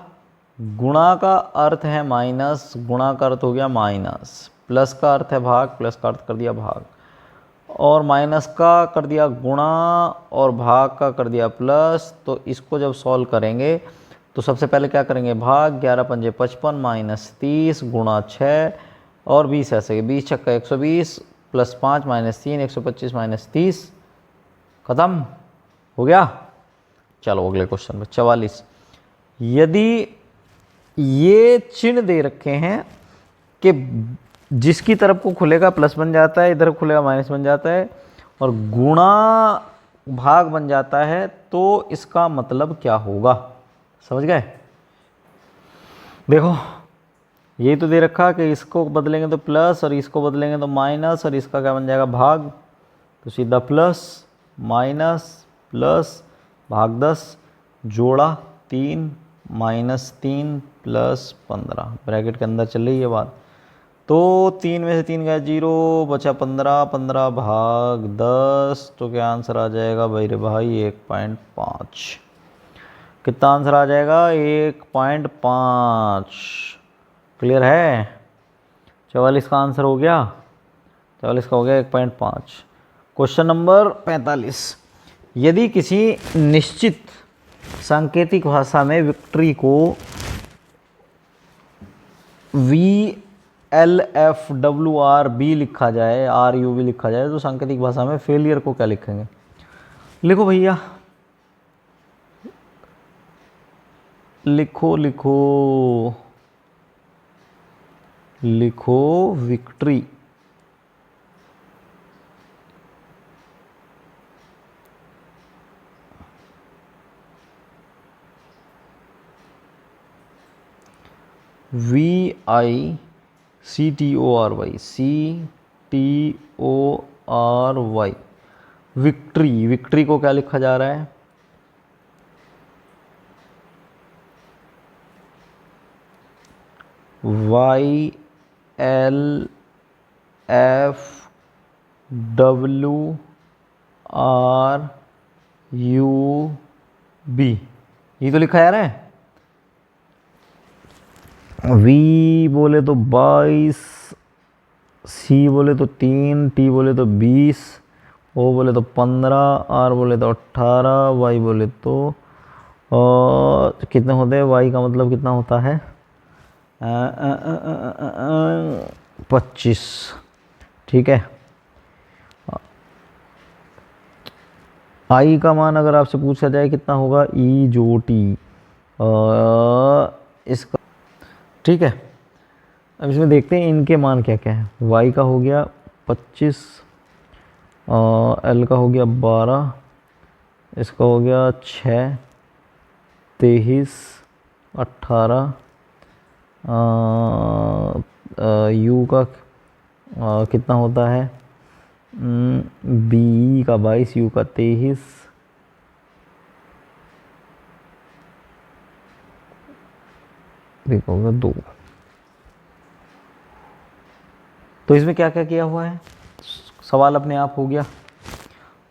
गुणा का अर्थ है माइनस, गुणा का अर्थ हो गया माइनस, प्लस का अर्थ है भाग, प्लस का अर्थ कर दिया भाग, और माइनस का कर दिया गुणा और भाग का कर दिया प्लस। तो इसको जब सॉल्व करेंगे तो सबसे पहले क्या करेंगे, भाग 11 पंजे 55 माइनस 30 गुणा 6 और 20 ऐसे 20 छक्का 120 प्लस 5 माइनस 3 125 माइनस 30, खत्म हो गया। चलो अगले क्वेश्चन में 44। यदि ये चिन्ह दे रखे हैं कि जिसकी तरफ को खुलेगा प्लस बन जाता है, इधर खुलेगा माइनस बन जाता है, और गुणा भाग बन जाता है, तो इसका मतलब क्या होगा, समझ गए। देखो यही तो दे रखा कि इसको बदलेंगे तो प्लस और इसको बदलेंगे तो माइनस, और इसका क्या बन जाएगा भाग, तो सीधा प्लस माइनस प्लस भाग 10 जोड़ा 3 माइनस 3 प्लस 15, ब्रैकेट के अंदर चल रही है बात। तो 3 में से 3 गया 0, बचा 15, 15 भाग 10, तो क्या आंसर आ जाएगा भाई रे भाई 1.5। कितना आंसर आ जाएगा? 1.5। क्लियर है? 44 का आंसर हो गया, 44 का हो गया 1.5। Question number 45। यदि किसी निश्चित सांकेतिक भाषा में विक्ट्री को VLFWRB लिखा जाए, RUB लिखा जाए, तो सांकेतिक भाषा में फेलियर को क्या लिखेंगे? लिखो भैया, लिखो लिखो लिखो विक्ट्री। VICTORY victory. विक्ट्री को क्या लिखा जा रहा है? YLFWRUB, ये तो लिखा जा रहा है। V बोले तो 22, C बोले तो 3, T बोले तो 20, O बोले तो 15, R बोले तो 18, Y बोले तो कितने होते हैं? Y का मतलब कितना होता है? 25। ठीक है। I का मान अगर आपसे पूछा जाए कितना होगा? E जो T इसका। ठीक है, अब इसमें देखते हैं इनके मान क्या क्या है। Y का हो गया 25, L का हो गया 12, इसका हो गया 6, 23, 18, U का कितना होता है? B का 22, U का 23, देखोगे 2। तो इसमें क्या क्या किया हुआ है? सवाल अपने आप हो गया।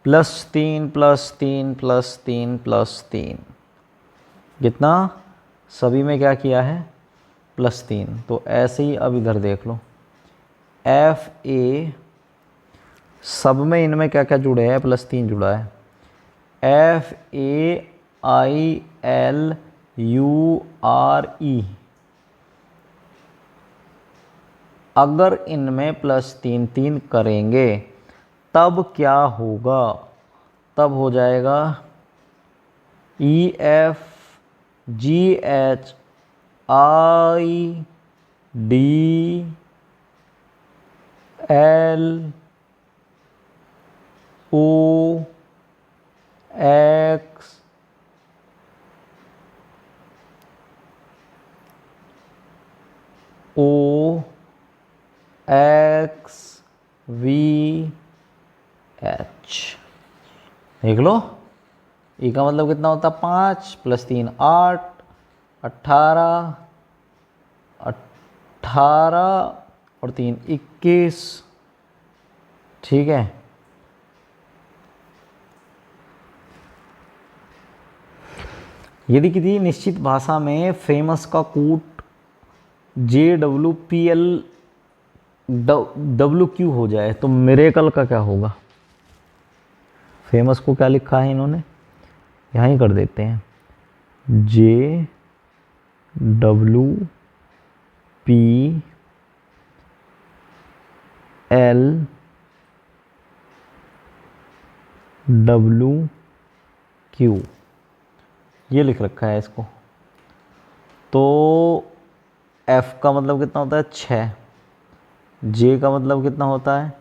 +3 +3 +3 +3, कितना? सभी में क्या किया है? +3। तो ऐसे ही अब इधर देख लो, FA सब में इनमें क्या क्या जुड़े हैं? +3 जुड़ा है। FAILURE, अगर इनमें +3 करेंगे तब क्या होगा? तब हो जाएगा EFGHILOXVH। देख लो, ई का मतलब कितना होता है? 5 +3 8, 18, 18 और 3 21। ठीक है, यदि किसी निश्चित भाषा में फेमस का कूट JWPLWQ हो जाए तो मिरेकल का क्या होगा? फेमस को क्या लिखा है इन्होंने? यहाँ ही कर देते हैं, JWPLWQ, ये लिख रखा है इसको। तो F का मतलब कितना होता है? 6। J का मतलब कितना होता है?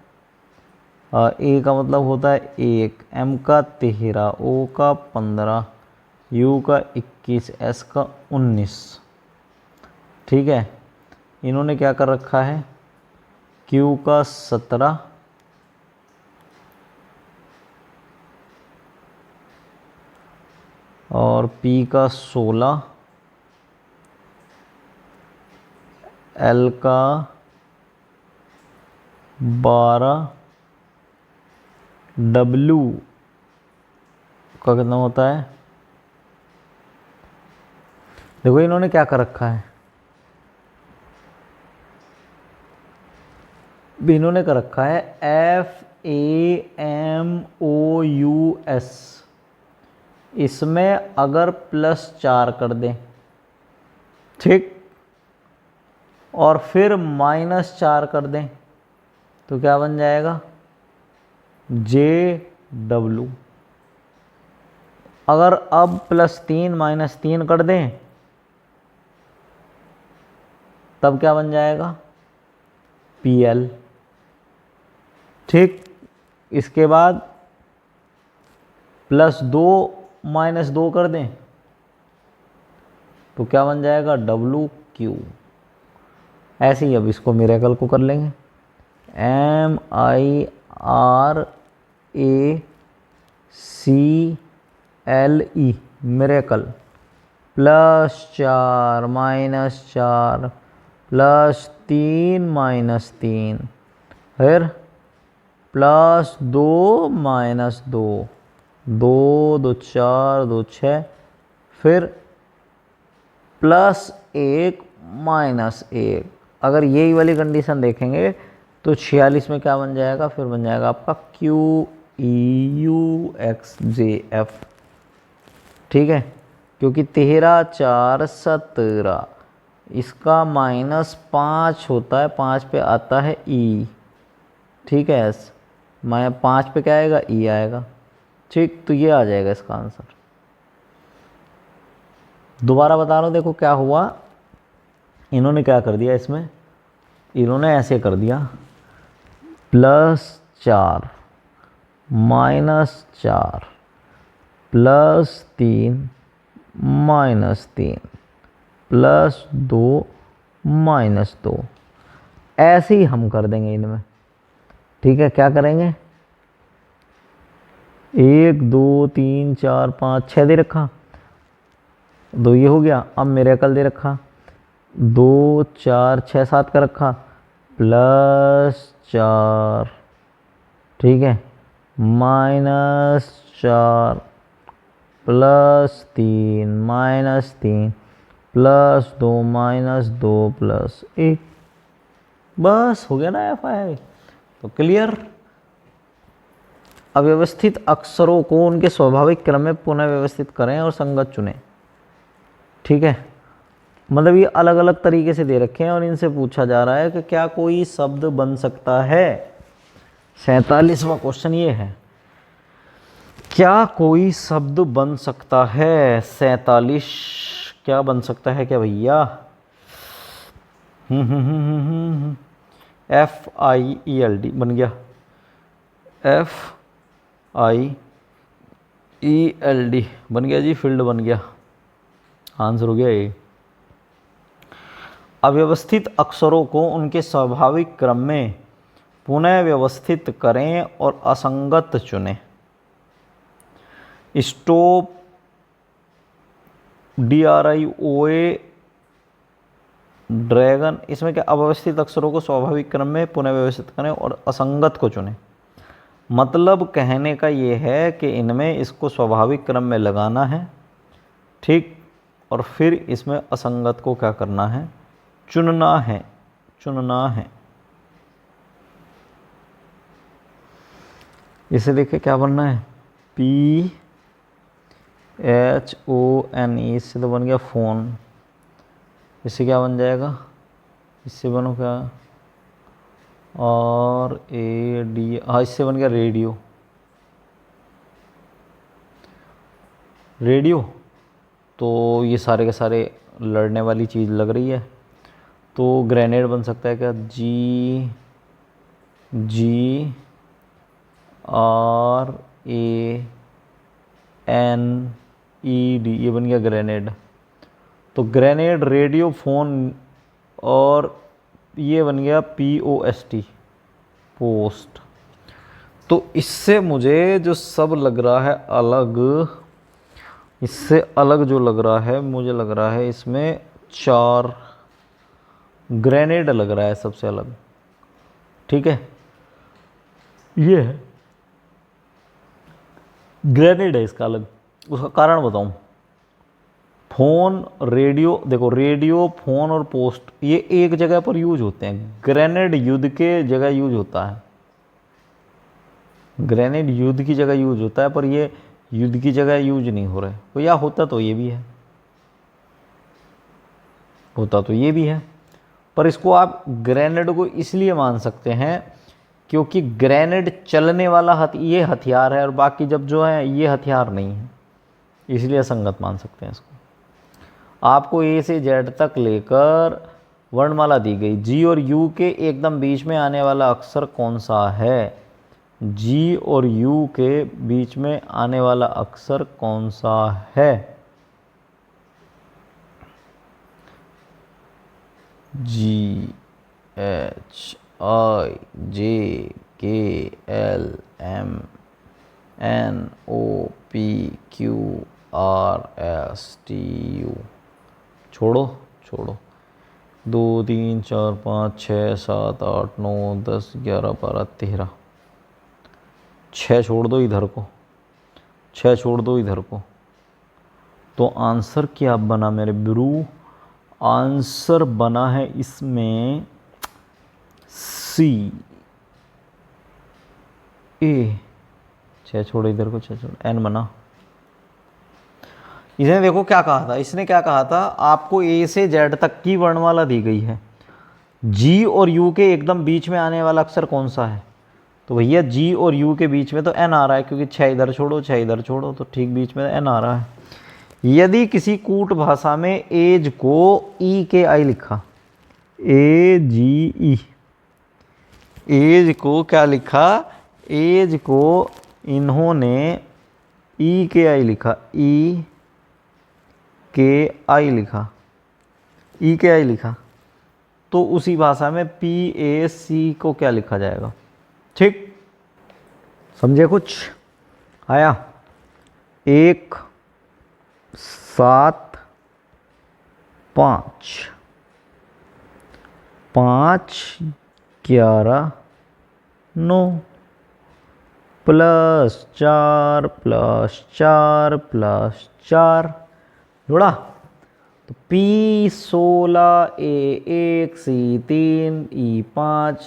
A का मतलब होता है 1, M का 13, O का 15, U का 21, S का 19। ठीक है, इन्होंने क्या कर रखा है? Q का 17, और P का 16, L का 12, W का कितना होता है? देखो इन्होंने क्या कर रखा है, इन्होंने कर रखा है FAMOUS, इसमें अगर +4 कर दें, ठीक, और फिर -4 कर दें तो क्या बन जाएगा, JW। अगर अब +3 -3 कर दें तब क्या बन जाएगा, PL। ठीक, इसके बाद +2 -2 कर दें तो क्या बन जाएगा, WQ। ऐसे ही अब इसको मिरेकल को कर लेंगे, MIRACLE, मिरेकल, +4 -4 +3 -3, फिर +2 -2, 2 2 4 2 6, फिर +1 -1। अगर यही वाली कंडीशन देखेंगे तो 46 में क्या बन जाएगा, फिर बन जाएगा आपका QEUXJF। ठीक है, क्योंकि 13 4 17, इसका -5 होता है, 5 पे आता है E। ठीक है, मैं 5 पे क्या आएगा, E आएगा। ठीक, तो ये आ जाएगा इसका आंसर। दोबारा बता रहा हूँ, देखो क्या हुआ, इन्होंने क्या कर दिया इसमें, इन्होंने ऐसे कर दिया, +4 -4 +3 -3 +2 -2, ऐसे ही हम कर देंगे इनमें। ठीक है, क्या करेंगे, 1 2 3 4 5 6 दे रखा, 2 ये हो गया। अब मिरेकल दे रखा, 2 4 6 7 का रखा, +4, ठीक है, -4 +3 -3 +2 -2 +1, बस हो गया ना FI। तो क्लियर। अव्यवस्थित अक्षरों को उनके स्वाभाविक क्रम में पुनः व्यवस्थित करें और संगत चुनें। ठीक है, मतलब ये अलग अलग तरीके से दे रखे हैं और इनसे पूछा जा रहा है कि क्या कोई शब्द बन सकता है। 47वां क्वेश्चन ये है, क्या कोई शब्द बन सकता है। 47 क्या बन सकता है क्या भैया, FIELD बन गया, FIELD बन गया जी, फील्ड बन गया, आंसर हो गया ये। अव्यवस्थित अक्षरों को उनके स्वाभाविक क्रम में पुनः व्यवस्थित करें और असंगत चुनें। स्टॉप, DRIOA, ड्रैगन, इसमें क्या, अव्यवस्थित अक्षरों को स्वाभाविक क्रम में पुनः व्यवस्थित करें और असंगत को चुनें। मतलब कहने का ये है कि इनमें इसको स्वाभाविक क्रम में लगाना है, ठीक, और फिर इसमें असंगत को क्या करना है, चुनना है, चुनना है। इसे देखिए क्या बनना है, PHONE, इससे तो बन गया फोन, इससे क्या बन जाएगा, इससे बनो क्या, RAD, हाँ इससे बन गया रेडियो, रेडियो। तो ये सारे के सारे लड़ने वाली चीज़ लग रही है, तो ग्रेनेड बन सकता है क्या, GGRANED, ये बन गया ग्रेनेड। तो ग्रेनेड, रेडियो, फोन, और ये बन गया POST, पोस्ट। तो इससे मुझे जो सब लग रहा है अलग, इससे अलग जो लग रहा है, मुझे लग रहा है इसमें 4 ग्रेनेड लग रहा है सबसे अलग। ठीक है, ये है ग्रेनेड है इसका अलग। उसका कारण बताऊं, फोन, रेडियो, देखो रेडियो, फोन और पोस्ट ये एक जगह पर यूज होते हैं। ग्रेनेड युद्ध के जगह यूज होता है, ग्रेनेड युद्ध की जगह यूज होता है, पर ये युद्ध की जगह यूज नहीं हो रहा है। तो या होता तो ये भी है, होता तो ये भी है, पर इसको आप ग्रेनेड को इसलिए मान सकते हैं क्योंकि ग्रेनेड चलने वाला ये हथियार है और बाकी जब जो है ये हथियार नहीं है, इसलिए असंगत मान सकते हैं इसको। आपको ए से जेड तक लेकर वर्णमाला दी गई, जी और यू के एकदम बीच में आने वाला अक्षर कौन सा है? जी और यू के बीच में आने वाला अक्षर कौन सा है? जी, H, I, J, K, L, M, N, O, P, Q, R, S, T, U. छोड़ो छोड़ो, 2 3 4 5 6 7 8 9 10 11 12 13, 6 छोड़ दो इधर को, 6 छोड़ दो इधर को। तो आंसर क्या बना मेरे ब्रू? आंसर बना है इसमें सी, ए। 6 छोड़ो इधर को, 6 छोड़ो, एन बना। इसने देखो क्या कहा था, इसने क्या कहा था, आपको ए से जेड तक की वर्णमाला दी गई है, जी और यू के एकदम बीच में आने वाला अक्षर कौन सा है? तो भैया जी और यू के बीच में तो एन आ रहा है, क्योंकि 6 इधर छोड़ो 6 इधर छोड़ो, तो ठीक बीच में एन आ रहा है। यदि किसी कूट भाषा में एज को ई के आई लिखा, ए जी ई, एज को क्या लिखा? एज को इन्होंने ई के आई लिखा, ई के आई लिखा, ई के आई लिखा, तो उसी भाषा में पी ए सी को क्या लिखा जाएगा? ठीक, समझे? कुछ आया? 1 7 5 5 11 9 +4 +4 +4 जोड़ा तो P 16 A 1 C 3 E 5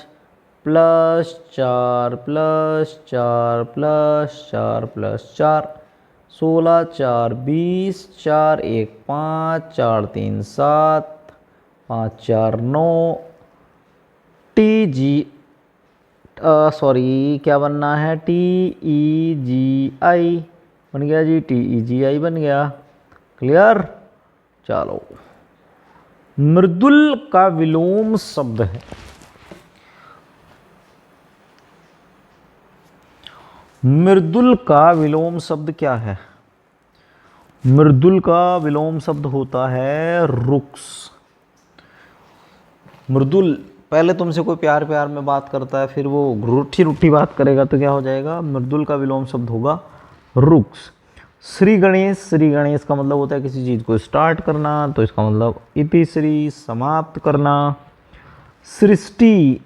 +4 +4 +4 +4 16 4 20 4 1 5 4 3 7 5 4 9 T G sorry क्या बनना है? TEGI बन गया जी, TEGI बन गया। क्लियर? चलो, मृदुल का विलोम शब्द है, मृदुल का विलोम शब्द क्या है? मृदुल का विलोम शब्द होता है रुक्स। मृदुल, पहले तुमसे कोई प्यार प्यार में बात करता है, फिर वो रूठी रूठी बात करेगा तो क्या हो जाएगा? मृदुल का विलोम शब्द होगा रुक्स। श्री गणेश, श्री गणेश का मतलब होता है किसी चीज़ को स्टार्ट करना, तो इसका मतलब इति श्री, समाप्त करना। सृष्टि,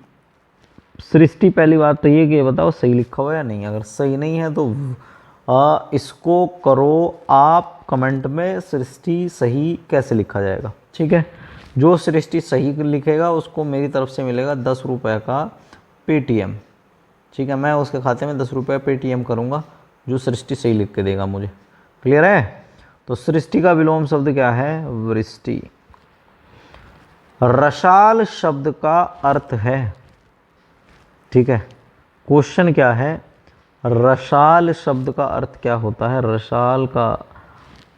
सृष्टि पहली बात तो ये कि बताओ सही लिखा हुआ या नहीं। अगर सही नहीं है तो इसको करो आप कमेंट में, सृष्टि सही कैसे लिखा जाएगा। ठीक है, जो सृष्टि सही लिखेगा उसको मेरी तरफ से मिलेगा 10 रुपये का पेटीएम। ठीक है, मैं उसके खाते में 10 रुपये पेटीएम करूँगा जो सृष्टि सही लिख के देगा मुझे। क्लियर है? तो सृष्टि का विलोम शब्द क्या है? वृष्टि। रसाल शब्द का अर्थ है, ठीक है, क्वेश्चन क्या है? रसाल शब्द का अर्थ क्या होता है? रसाल का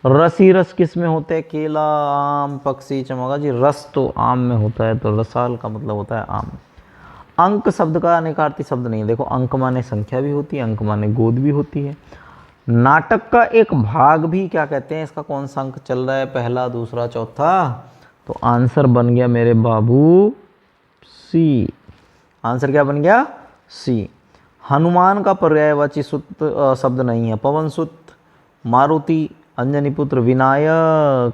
रसी, रस किस में होते हैं? केला, आम, पक्षी, चमगा जी। रस तो आम में होता है, तो रसाल का मतलब होता है आम। अंक शब्द का अनेकार्थी शब्द नहीं। देखो, अंक माने संख्या भी होती है, अंक माने गोद भी होती है। नाटक का एक भाग भी क्या कहते हैं? इसका कौन सा अंक चल रहा है? पहला, दूसरा, चौथा? तो आंसर बन गया मेरे बाबू सी। आंसर क्या बन गया? सी। हनुमान का पर्यायवाची सुत शब्द नहीं है। पवन सुत, मारुति, अंजनी पुत्र, विनायक।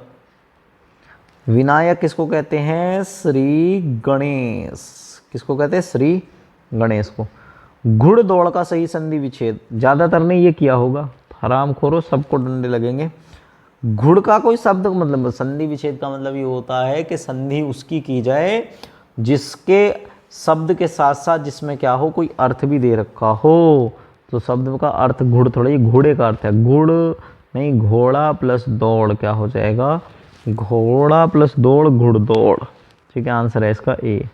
विनायक किसको कहते हैं? श्री गणेश। किसको कहते हैं? श्री गणेश को। घुड़दौड़ का सही संधि विच्छेद, ज़्यादातर ने ये किया होगा, हराम खोरो सबको डंडे लगेंगे। गुण का कोई शब्द मतलब संधि विच्छेद का मतलब ये होता है कि संधि उसकी की जाए जिसके शब्द के साथ साथ जिसमें क्या हो, कोई अर्थ भी दे रखा हो। तो शब्द का अर्थ गुड़, थोड़ा ये घोड़े का अर्थ है, गुड़ नहीं, घोड़ा प्लस दौड़ क्या हो जाएगा, घोड़ा प्लस दौड़, घुड़दौड़। ठीक है, आंसर है इसका ए।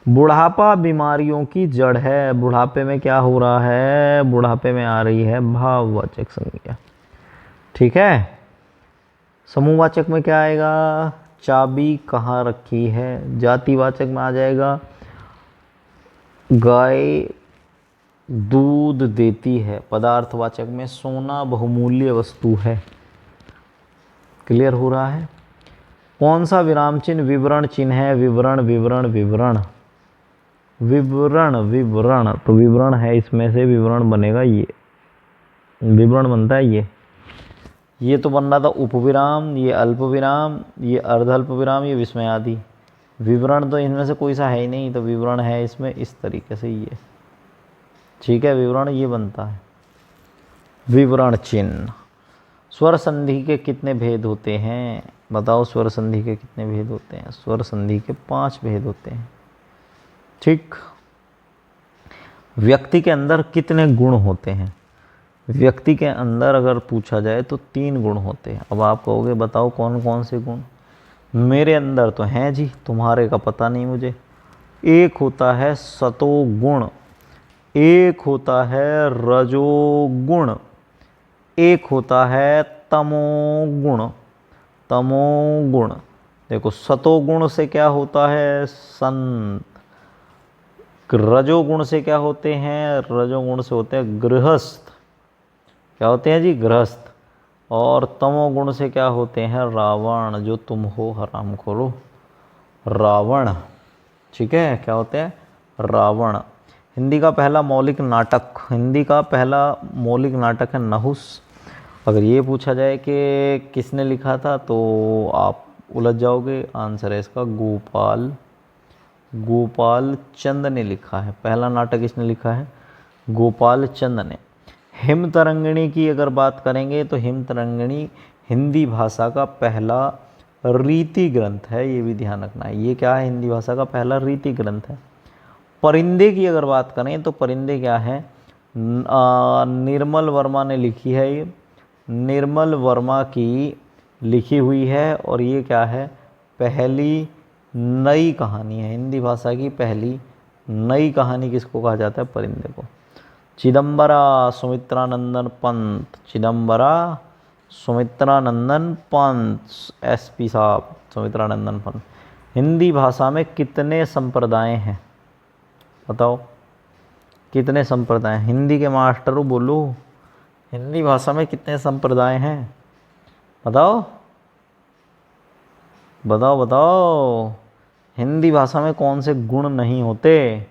बुढ़ापा बीमारियों की जड़ है। बुढ़ापे में क्या हो रहा है, बुढ़ापे में आ रही है भाववाचक संज्ञा। ठीक है, समूहवाचक में क्या आएगा, चाबी कहाँ रखी है। जातिवाचक में आ जाएगा गाय दूध देती है। पदार्थवाचक में सोना बहुमूल्य वस्तु है। क्लियर हो रहा है। कौन सा विराम चिन्ह विवरण चिन्ह है, विवरण विवरण विवरण विवरण विवरण, तो विवरण है इसमें से, विवरण बनेगा ये, विवरण बनता है ये तो बन रहा था उपविराम, ये अल्प विराम, ये अर्धअल्प विराम, ये विस्मय आदि। विवरण तो इनमें से कोई सा है ही नहीं, तो विवरण है इसमें इस तरीके से ये। ठीक है, विवरण ये बनता है विवरण चिन्ह। स्वर संधि के कितने भेद होते हैं, बताओ स्वर संधि के कितने भेद होते हैं। स्वर संधि के 5 भेद होते हैं। ठीक, व्यक्ति के अंदर कितने गुण होते हैं, व्यक्ति के अंदर अगर पूछा जाए तो 3 गुण होते हैं। अब आप कहोगे बताओ कौन कौन से गुण। मेरे अंदर तो हैं जी, तुम्हारे का पता नहीं मुझे। एक होता है सतोगुण, एक होता है रजोगुण, एक होता है तमोगुण। तमोगुण देखो, सतोगुण से क्या होता है संत, रजोगुण से क्या होते हैं, रजोगुण से होते हैं गृहस्थ। क्या होते हैं जी, गृहस्थ। और तमोगुण से क्या होते हैं, रावण, जो तुम हो हरामखोरो, रावण। ठीक है, क्या होते हैं, रावण। हिंदी का पहला मौलिक नाटक, हिंदी का पहला मौलिक नाटक है नहुस। अगर ये पूछा जाए कि किसने लिखा था तो आप उलझ जाओगे। आंसर है इसका गोपाल, गोपाल चंद ने लिखा है। पहला नाटक इसने लिखा है गोपाल चंद ने। हिम तरंगिणी की अगर बात करेंगे तो हिम तरंगिणी हिंदी भाषा का पहला रीति ग्रंथ है, ये भी ध्यान रखना है। ये क्या है, हिंदी भाषा का पहला रीति ग्रंथ है। परिंदे की अगर बात करें तो परिंदे क्या है, निर्मल वर्मा ने लिखी है। ये निर्मल वर्मा की लिखी हुई है और ये क्या है, पहली नई कहानी है। हिंदी भाषा की पहली नई कहानी किसको कहा जाता है, परिंदे को। चिदम्बरा सुमित्रानंदन पंत, चिदम्बरा सुमित्रानंदन पंत, एसपी साहब सुमित्रानंदन पंत। हिंदी भाषा में कितने संप्रदाय हैं, बताओ कितने संप्रदाय। हिंदी के मास्टरों बोलो, हिंदी भाषा में कितने संप्रदाय हैं, बताओ बताओ बताओ। हिंदी भाषा में कौन से गुण नहीं होते,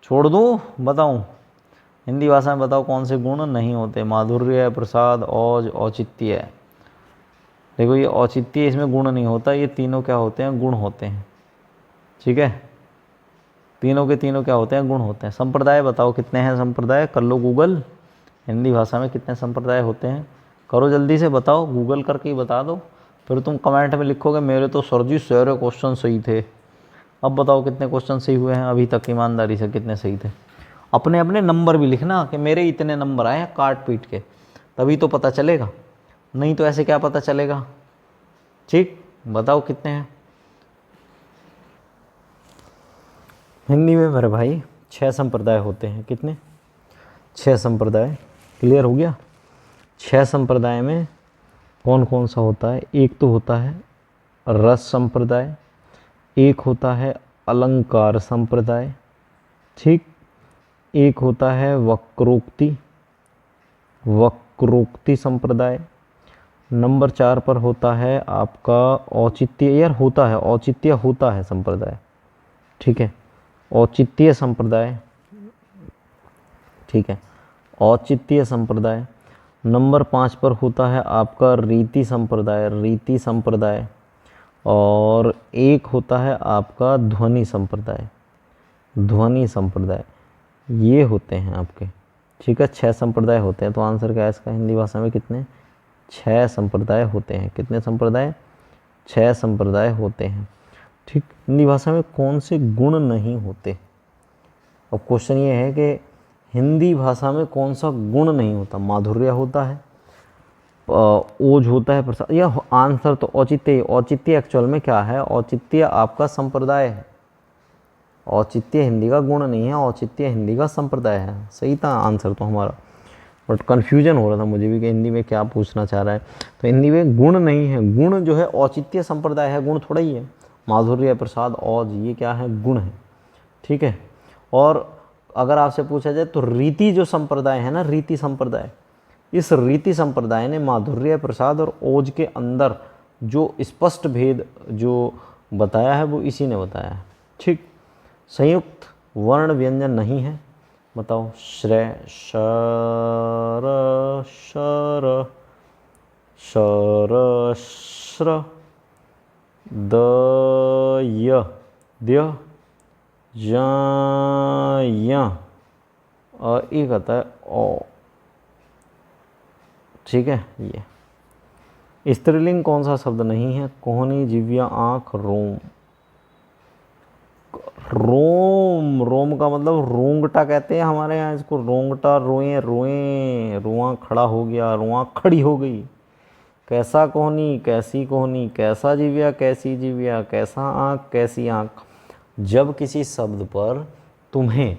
छोड़ दूँ बताऊँ। हिंदी भाषा में बताओ कौन से गुण नहीं होते। माधुर्य, प्रसाद, औज, औचित्य। देखो ये औचित्य, इसमें गुण नहीं होता, ये तीनों क्या होते हैं, गुण होते हैं। ठीक है, तीनों के तीनों क्या होते हैं, गुण होते हैं। संप्रदाय बताओ कितने हैं संप्रदाय, कर लो गूगल। हिंदी भाषा में कितने संप्रदाय होते हैं, करो जल्दी से बताओ, गूगल करके ही बता दो। फिर तुम कमेंट में लिखोगे मेरे तो सर जी सारे क्वेश्चन सही थे। अब बताओ कितने क्वेश्चन सही हुए हैं अभी तक, ईमानदारी से कितने सही थे। अपने अपने नंबर भी लिखना कि मेरे इतने नंबर आए हैं काट पीट के, तभी तो पता चलेगा, नहीं तो ऐसे क्या पता चलेगा। ठीक, बताओ कितने हैं। हिंदी में मेरे भाई 6 संप्रदाय होते हैं। कितने, 6 संप्रदाय। क्लियर हो गया। 6 संप्रदाय में कौन कौन सा होता है, एक तो होता है रस संप्रदाय, एक होता है अलंकार संप्रदाय, ठीक, एक होता है वक्रोक्ति, वक्रोक्ति संप्रदाय। नंबर 4 पर होता है आपका औचित्य, यार होता है औचित्य, होता है संप्रदाय, ठीक है, औचित्य संप्रदाय, ठीक है, औचित्य संप्रदाय। नंबर 5 पर होता है आपका रीति संप्रदाय, रीति संप्रदाय। और एक होता है आपका ध्वनि संप्रदाय, ध्वनि संप्रदाय। ये होते हैं आपके, ठीक है, 6 संप्रदाय होते हैं। तो आंसर क्या है इसका, हिंदी भाषा में कितने, 6 संप्रदाय होते हैं। कितने संप्रदाय? 6 संप्रदाय होते हैं। ठीक। हिंदी भाषा में कौन से गुण नहीं होते? अब क्वेश्चन ये है कि हिंदी भाषा में कौन सा गुण नहीं होता? माधुर्य होता है, ओज होता है, प्रसाद, या आंसर तो औचित्य। औचित्य एक्चुअल में क्या है? औचित्य आपका संप्रदाय है। औचित्य हिंदी का गुण नहीं है, औचित्य हिंदी का संप्रदाय है। सही था आंसर तो हमारा, बट कन्फ्यूजन हो रहा था मुझे भी कि हिंदी में क्या पूछना चाह रहा है। तो हिंदी में गुण नहीं है, गुण जो है औचित्य संप्रदाय है, गुण थोड़ा ही है। माधुर्य, प्रसाद, औज, ये क्या है? गुण है। ठीक है। और अगर आपसे पूछा जाए तो रीति जो संप्रदाय है ना, रीति संप्रदाय, इस रीति संप्रदाय ने माधुर्य, प्रसाद और ओज के अंदर जो स्पष्ट भेद जो बताया है वो इसी ने बताया है। ठीक। संयुक्त वर्ण व्यंजन नहीं है, बताओ। श्रेय, शर, शर, शर, श्र, दय, द्य, य, एक आता है ओ। ठीक है। ये स्त्रीलिंग कौन सा शब्द नहीं है? कोहनी, जिव्या, आँख, रोम। रोम, रोम का मतलब रोंगटा कहते हैं हमारे यहाँ इसको। रोंगटा, रोए, रोए, रुआं खड़ा हो गया, रुआं खड़ी हो गई। कैसा कोहनी, कैसी कोहनी, कैसा जिव्या, कैसी जिव्या, कैसा आँख, कैसी आँख। जब किसी शब्द पर तुम्हें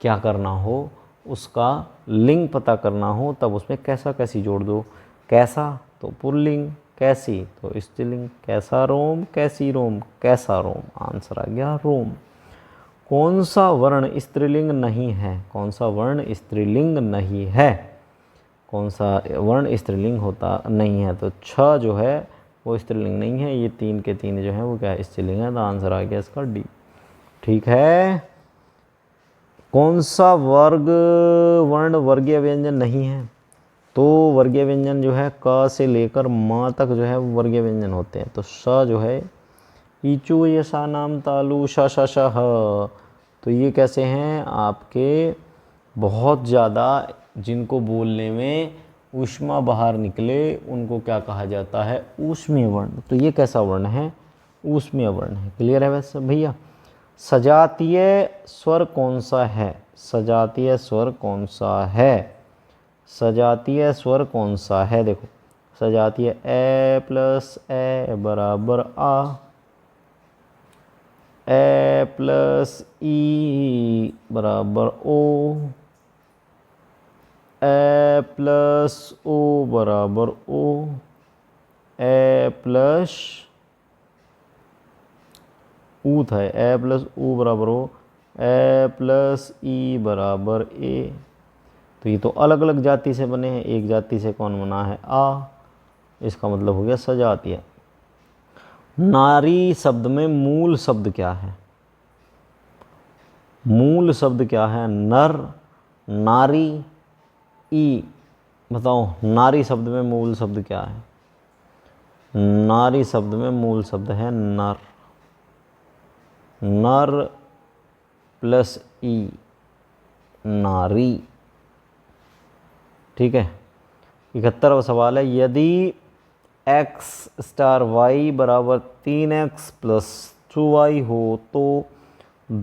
क्या करना हो, उसका लिंग पता करना हो, तब उसमें कैसा कैसी जोड़ दो। कैसा तो पुल्लिंग, कैसी तो स्त्रीलिंग। कैसा रोम, कैसी रोम, कैसा रोम। आंसर आ गया रोम। कौन सा वर्ण स्त्रीलिंग नहीं है? कौन सा वर्ण स्त्रीलिंग नहीं है? कौन सा वर्ण स्त्रीलिंग होता नहीं है? तो छ जो है वो स्त्रीलिंग नहीं है। ये 3 के 3 जो है वो क्या है? स्त्रीलिंग है। तो आंसर आ गया इसका डी। ठीक है। कौन सा वर्ण वर्गीय व्यंजन नहीं है? तो वर्गीय व्यंजन जो है क से लेकर म तक जो है वो वर्गीय व्यंजन होते हैं। तो स जो है ईचू, यशा, नाम, तालु, श, श, श, ह। तो ये कैसे हैं? आपके बहुत ज़्यादा जिनको बोलने में ऊष्मा बाहर निकले उनको क्या कहा जाता है? ऊष्मीय वर्ण। तो ये कैसा वर्ण है? ऊष्मीय वर्ण है। क्लियर है वैसे भैया? सजातीय स्वर कौन सा है? सजातीय स्वर कौन सा है? सजातीय स्वर कौन सा है? देखो, सजातीय ए प्लस ए बराबर आ, ए प्लस ई बराबर ओ, ए प्लस ओ बराबर ओ, ए प्लस ऊ था, ए प्लस ऊ बराबर ओ, ए प्लस ई बराबर ए। तो ये तो अलग अलग जाति से बने हैं, एक जाति से कौन बना है? आ। इसका मतलब हो गया सजातीय। नारी शब्द में मूल शब्द क्या है? मूल शब्द क्या है? नर, नारी, ई। बताओ, नारी शब्द में मूल शब्द क्या है? नारी शब्द में मूल शब्द है नर। नर प्लस ई, नारी। ठीक है। 71वां सवाल है, यदि x स्टार y बराबर 3x प्लस 2y हो तो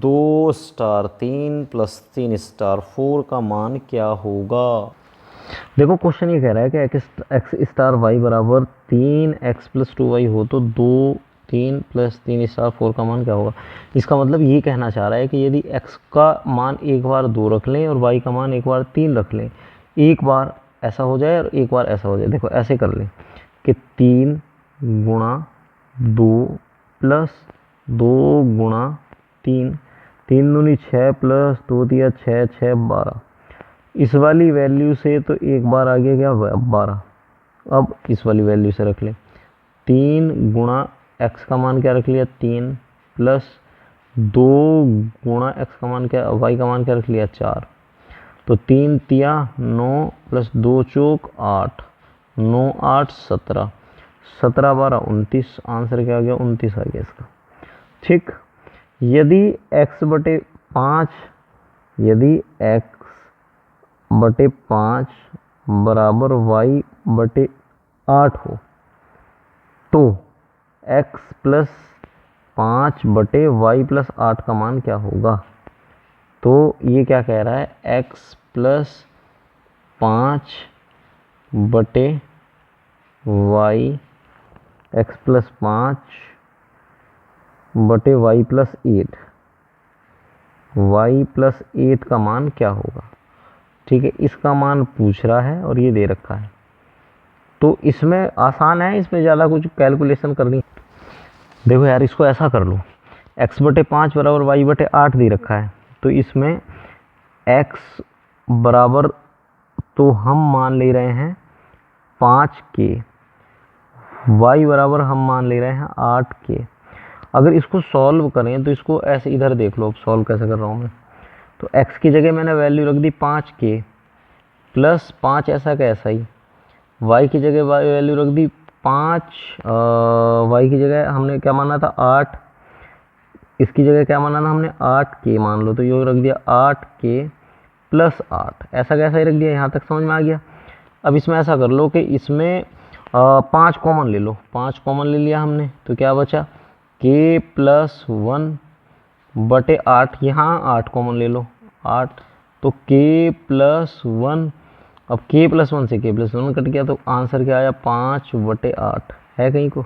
2 स्टार 3 प्लस 3 स्टार 4 का मान क्या होगा? देखो, क्वेश्चन ये कह रहा है कि x स्टार y बराबर 3x प्लस 2y हो तो 2 3 प्लस 3 स्टार 4 का मान क्या होगा? इसका मतलब ये कहना चाह रहा है कि यदि x का मान एक बार 2 रख लें और y का मान एक बार 3 रख लें, एक बार ऐसा हो जाए और एक बार ऐसा हो जाए। देखो, ऐसे कर लें कि 3 गुणा 2 प्लस 2 गुणा 3, 3 दूनी 6 प्लस 2 दिया 6, 6 12। इस वाली वैल्यू से तो एक बार आ गया क्या? 12। अब इस वाली वैल्यू से रख लें, 3 गुणा x का मान क्या रख लिया? 3 प्लस 2 गुणा x का मान क्या, y का मान क्या रख लिया? 4। तो 3 तिया 9 प्लस 2 चौक 8, 9 8 17, 17 12 29। आंसर क्या आ गया? 29 आ गया इसका। ठीक। यदि x बटे 5, यदि x बटे 5 बराबर y बटे 8 हो तो x प्लस 5 बटे वाई प्लस 8 का मान क्या होगा। तो ये क्या कह रहा है, x प्लस 5 बटे वाई, x प्लस 5 बटे वाई प्लस 8, वाई प्लस 8 का मान क्या होगा। ठीक है, इसका मान पूछ रहा है और ये दे रखा है। तो इसमें आसान है, इसमें ज़्यादा कुछ कैलकुलेशन करनी। देखो यार, इसको ऐसा कर लो, x बटे 5 बराबर वाई बटे 8 दे रखा है, तो इसमें x बराबर तो हम मान ले रहे हैं 5 के, y बराबर हम मान ले रहे हैं 8 के। अगर इसको सॉल्व करें तो इसको ऐसे इधर देख लो, अब सॉल्व कैसे कर रहा हूँ मैं। तो x की जगह मैंने वैल्यू रख दी 5 के प्लस 5 ऐसा का ऐसा ही, y की जगह वैल्यू रख दी 5, y की जगह हमने क्या माना था 8, इसकी जगह क्या माना था हमने 8 के मान लो, तो ये रख दिया 8 के प्लस 8, ऐसा कैसा ही रख दिया। यहाँ तक समझ में आ गया। अब इसमें ऐसा कर लो कि इसमें 5 कॉमन ले लो, 5 कॉमन ले लिया हमने, तो क्या बचा के प्लस 1 बटे 8, यहाँ 8 कॉमन ले लो 8, तो के प्लस 1, अब के प्लस 1 से के प्लस 1 कट गया, तो आंसर क्या आया 5 बटे 8 है कहीं को,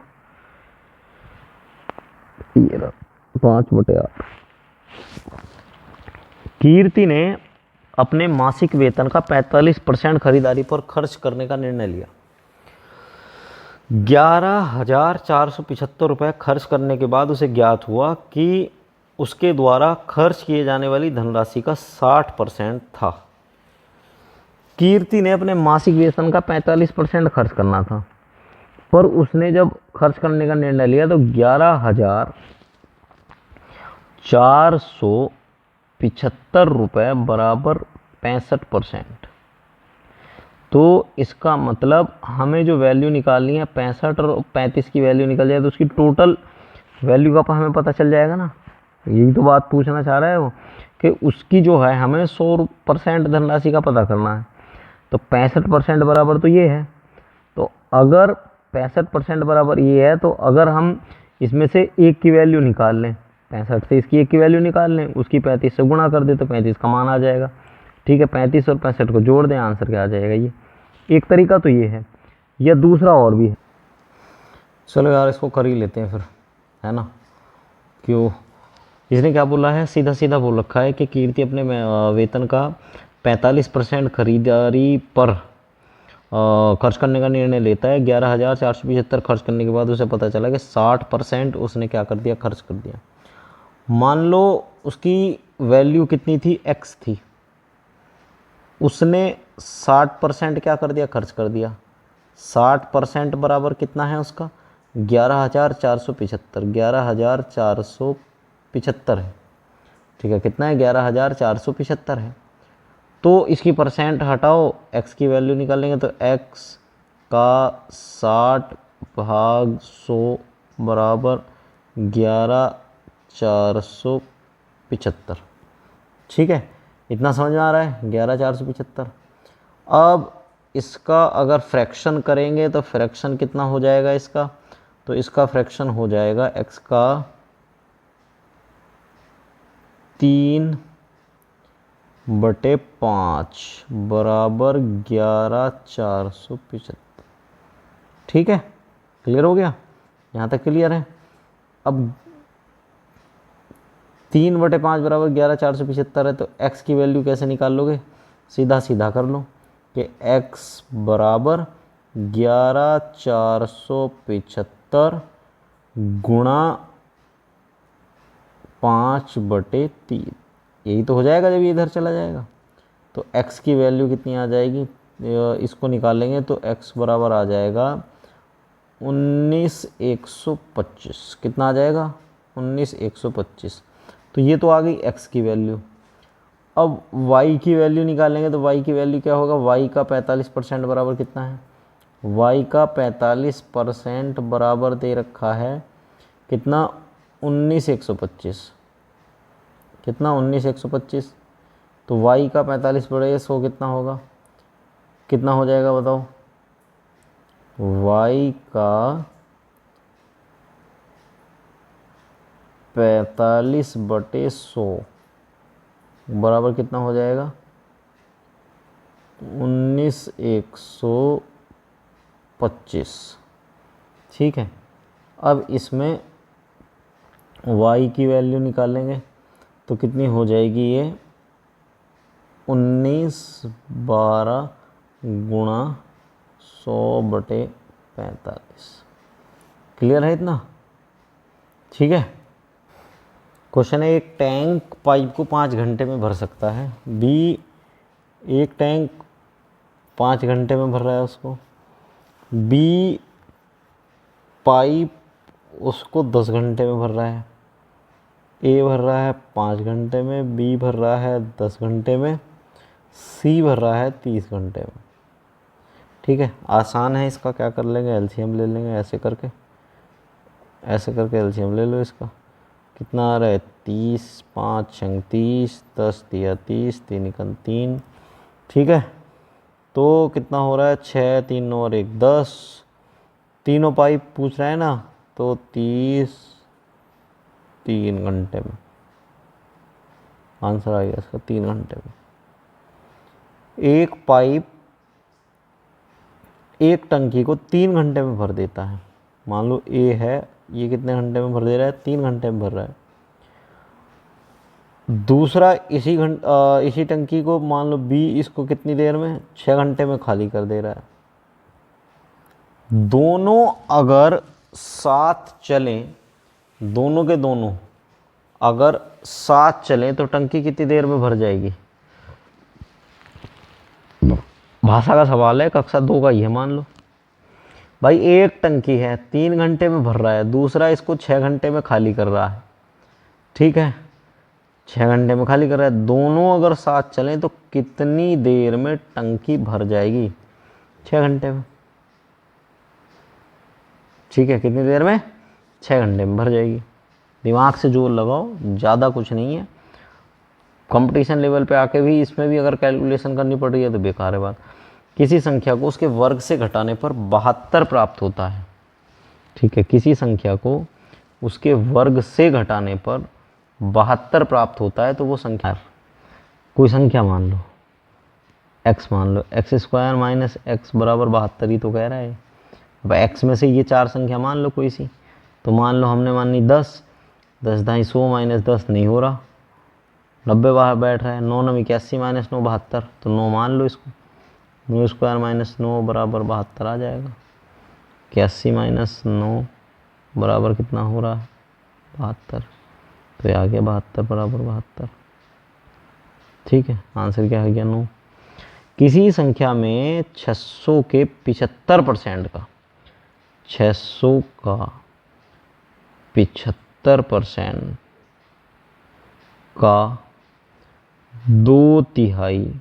ये रहा 5 बटे 8। कीर्ति ने अपने मासिक वेतन का 45% खरीदारी पर खर्च करने का निर्णय लिया। 11,475 रुपये खर्च करने के बाद उसे ज्ञात हुआ कि उसके द्वारा खर्च किए जाने वाली धनराशि का 60% था। कीर्ति ने अपने मासिक वेतन का 45% खर्च करना था, पर उसने जब खर्च करने का निर्णय लिया तो 11,475 रुपये बराबर 65%। तो इसका मतलब हमें जो वैल्यू निकालनी है 65 और 35 की वैल्यू निकल जाए तो उसकी टोटल वैल्यू का हमें पता चल जाएगा ना। यही तो बात पूछना चाह रहा है वो, कि उसकी जो है हमें 100% धनराशि का पता करना है। तो 65% बराबर तो ये है, तो अगर 65% बराबर ये है, तो अगर हम इसमें से एक की वैल्यू निकाल लें, 65 से इसकी एक की वैल्यू निकाल लें, उसकी 35 से गुणा कर दे तो 35 का मान आ जाएगा। ठीक है, 35 और 65 को जोड़ दें, आंसर क्या आ जाएगा। ये एक तरीका तो ये है, या दूसरा और भी है। चलो यार, इसको कर ही लेते हैं फिर, है ना। क्यों, इसने क्या बोला है, सीधा सीधा बोल रखा है कि कीर्ति अपने वेतन का 45% खरीदारी पर खर्च करने का निर्णय लेता है। 11,475 खर्च करने के बाद उसे पता चला कि 60% उसने क्या कर दिया, खर्च कर दिया। मान लो उसकी वैल्यू कितनी थी, x थी, उसने 60% क्या कर दिया, खर्च कर दिया। 60% बराबर कितना है उसका, 11,475, 11,475 है। ठीक है, कितना है, 11,475 है। तो इसकी परसेंट हटाओ, x की वैल्यू निकालेंगे तो x का 60/100 बराबर 11,475। ठीक है, इतना समझ में आ रहा है, 11,475। अब इसका अगर फ्रैक्शन करेंगे तो फ्रैक्शन कितना हो जाएगा इसका, तो इसका फ्रैक्शन हो जाएगा x का 3/5 बराबर 11,475। ठीक है, क्लियर हो गया, यहाँ तक क्लियर है। अब 3/5 बराबर 11,475 है, तो x की वैल्यू कैसे निकाल लोगे, सीधा सीधा कर लो कि x बराबर 11,475 गुणा 5/3, यही तो हो जाएगा जब ये इधर चला जाएगा। तो x की वैल्यू कितनी आ जाएगी, इसको निकालेंगे तो x बराबर आ जाएगा 19,125। कितना आ जाएगा, 19,125। तो ये तो आ गई x की वैल्यू। अब y की वैल्यू निकालेंगे तो y की वैल्यू क्या होगा, y का 45% बराबर कितना है, y का 45% बराबर दे रखा है कितना, 19,125। कितना, 19,125। तो y का 45 बड़े 100 कितना होगा, कितना हो जाएगा बताओ, y का 45/100 बराबर कितना हो जाएगा? 19,125। ठीक है, अब इसमें y की वैल्यू निकालेंगे तो कितनी हो जाएगी? ये 19/12 गुणा 100/45। क्लियर है इतना? ठीक है। क्वेश्चन है, एक टैंक पाइप को 5 घंटे में भर सकता है। बी एक टैंक 5 घंटे में भर रहा है उसको, बी पाइप उसको 10 घंटे में भर रहा है। ए भर रहा है 5 घंटे में, बी भर रहा है 10 घंटे में, सी भर रहा है 30 घंटे में। ठीक है, आसान है इसका, क्या कर लेंगे? एलसीएम ले लेंगे। ऐसे करके एलसीएम ले लो इसका। कितना आ रहा है? 30, 5 छंग 30, 10 दिया 30, 3 एकम 3। ठीक है, तो कितना हो रहा है? 6, 3 और 1 10। तीनों पाइप पूछ रहा है ना, तो 30 3 घंटे में आंसर आ गया इसका, 3 घंटे में। एक पाइप एक टंकी को 3 घंटे में भर देता है। मान लो ए है, ये कितने घंटे में भर दे रहा है? 3 घंटे में भर रहा है। दूसरा इसी टंकी को मान लो बी, इसको कितनी देर में? 6 घंटे में खाली कर दे रहा है। दोनों अगर साथ चलें, दोनों के दोनों अगर साथ चलें तो टंकी कितनी देर में भर जाएगी? भाषा का सवाल है, कक्षा 2 का ही है। मान लो भाई एक टंकी है, 3 घंटे में भर रहा है, दूसरा इसको 6 घंटे में खाली कर रहा है। ठीक है, 6 घंटे में खाली कर रहा है। दोनों अगर साथ चलें तो कितनी देर में टंकी भर जाएगी? 6 घंटे में। ठीक है, कितनी देर में? 6 घंटे में भर जाएगी। दिमाग से जोर लगाओ, ज़्यादा कुछ नहीं है। कंपटीशन लेवल पे आके भी इसमें भी अगर कैलकुलेशन करनी पड़ रही है तो बेकार है बात। किसी संख्या को उसके वर्ग से घटाने पर 72 प्राप्त होता है। ठीक है, किसी संख्या को उसके वर्ग से घटाने पर 72 प्राप्त होता है, तो वो संख्या, कोई संख्या मान लो, x मान लो, x² माइनस x बराबर 72 ही तो कह रहा है। अब x में से ये 4 संख्या मान लो कोई सी, तो मान लो हमने मानी 10, 10 दाई 100 माइनस 10 नहीं हो रहा, 90 बाहर बैठ रहा है। 9 9 81 माइनस 9 72, तो 9 मान लो इसको। 9² माइनस 9 बराबर 72 आ जाएगा। 81 माइनस 9 बराबर कितना हो रहा है? 72। तो ये आ गया 72 बराबर 72। ठीक है, आंसर क्या आ गया? 9। किसी संख्या में 600 के 75% का, 600 का 75% का 2/3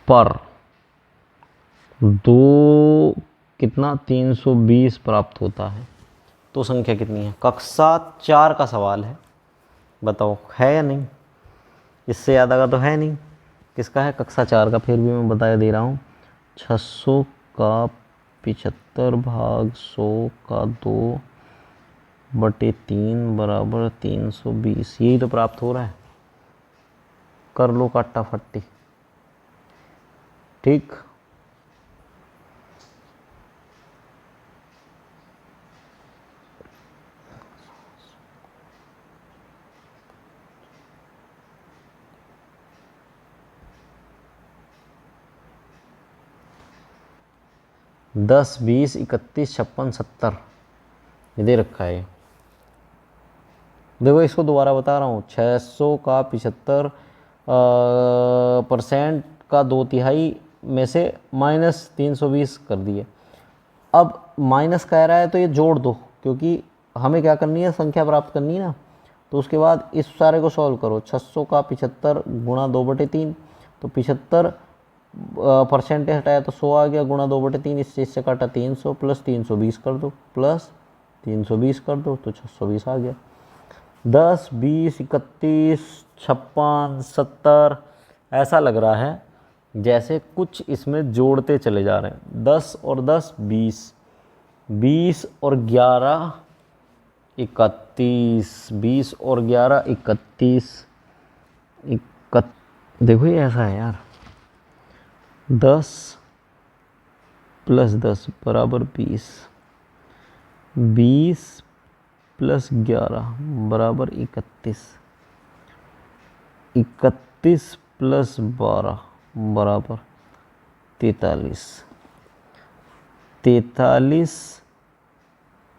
पर 2 कितना 320 प्राप्त होता है, तो संख्या कितनी है? कक्षा 4 का सवाल है, बताओ है या नहीं? इससे ज़्यादा का तो है नहीं। किसका है? कक्षा 4 का। फिर भी मैं बता दे रहा हूँ, 600 का 75 भाग 100 का 2/3 बराबर 320। यही तो प्राप्त हो रहा है। कर लो काटा फट्टी। ठीक, दस 20 31 56 70 ये दे रखा है। देखो इसको दोबारा बता रहा हूँ, 600 का 75% का 2/3 में से माइनस 320 कर दिए। अब माइनस कह रहा है तो ये जोड़ दो, क्योंकि हमें क्या करनी है? संख्या प्राप्त करनी है ना। तो उसके बाद इस सारे को सॉल्व करो। 600 का 75 गुणा 2/3, तो 75 % हटाया तो 100 आ गया, गुणा 2/3, इस चीज़ से काटा 300, प्लस 320 कर दो, प्लस 320 कर दो, तो 620 आ गया। 10 20 31 56 70 ऐसा लग रहा है जैसे कुछ इसमें जोड़ते चले जा रहे हैं, 10 और 10 20, 20 और 11 31, 20 और 11 31, देखो ये ऐसा है यार, 10 + 10 बराबर 20, 20 + 11 बराबर 31, 31 + 12 बराबर 43, 43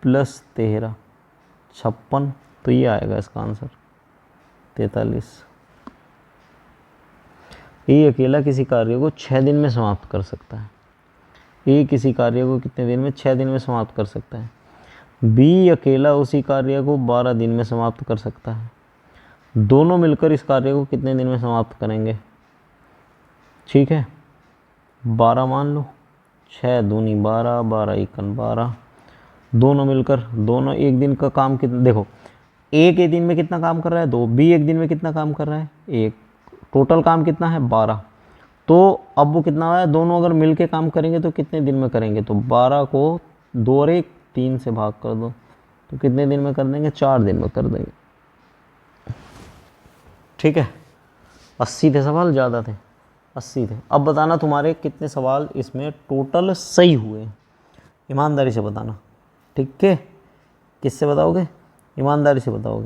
+ 13 56, तो ये आएगा इसका आंसर 43। ए अकेला किसी कार्य को 6 दिन में समाप्त कर सकता है। ए किसी कार्य को कितने दिन में? 6 दिन में समाप्त कर सकता है। बी अकेला उसी कार्य को 12 दिन में समाप्त कर सकता है। दोनों मिलकर इस कार्य को कितने दिन में समाप्त करेंगे? ठीक है, 12 मान लो, 6 दूनी 12, 12 एकन 12, दोनों मिलकर, दोनों एक दिन का काम कितना, देखो एक दिन में कितना काम कर रहा है? 2, बी एक दिन में कितना काम कर रहा है? 1, टोटल काम कितना है? 12। तो अब वो कितना है, दोनों अगर मिल के काम करेंगे तो कितने दिन में करेंगे? तो 12 को 2 और 1 3 से भाग कर दो, तो कितने दिन में कर देंगे? 4 दिन में कर देंगे। ठीक है, 80 थे सवाल, ज़्यादा थे, 80 थे। अब बताना तुम्हारे कितने सवाल इसमें टोटल सही हुए, ईमानदारी से बताना। ठीक है, किससे बताओगे? ईमानदारी से बताओगे।